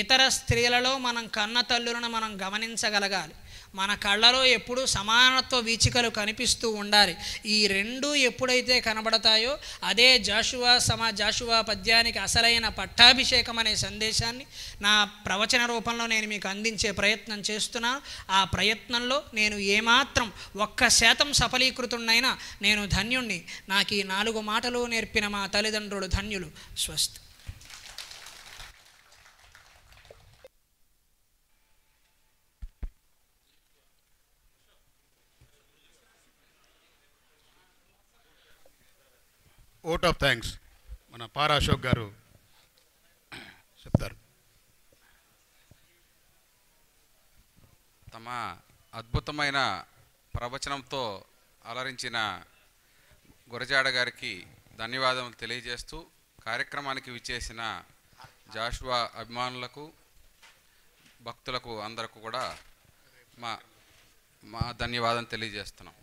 ఇతర స్త్రీలలో మనం కన్న తల్లులను మనం గమనించగలగాలి. మన కళ్ళలో ఎప్పుడు సమానత్వ వీచికలు కనిపిస్తూ ఉండాలి. ఈ రెండు ఎప్పుడైతే కనబడతాయో అదే జాషువా పద్యానికి అసలైన పట్టాభిషేకం అనే సందేశాన్ని నా ప్రవచన రూపంలో నేను మీకు అందించే ప్రయత్నం చేస్తున్నాను. ఆ ప్రయత్నంలో నేను ఏమాత్రం 1% సఫలీకృతున్నైనా నేను ధన్యుణ్ణి. నాకు ఈ 4 మాటలు నేర్పిన మా తల్లిదండ్రులు ధన్యులు. స్వస్తి. ఓట్ ఆఫ్ థ్యాంక్స్ మన పారా అశోక్ గారు చెప్తారు. తమ అద్భుతమైన ప్రవచనంతో అలరించిన గురజాడ గారికి ధన్యవాదములు తెలియజేస్తూ కార్యక్రమానికి విచ్చేసిన జాషువా అభిమానులకు భక్తులకు అందరికీ కూడా మా ధన్యవాదం తెలియజేస్తున్నాం.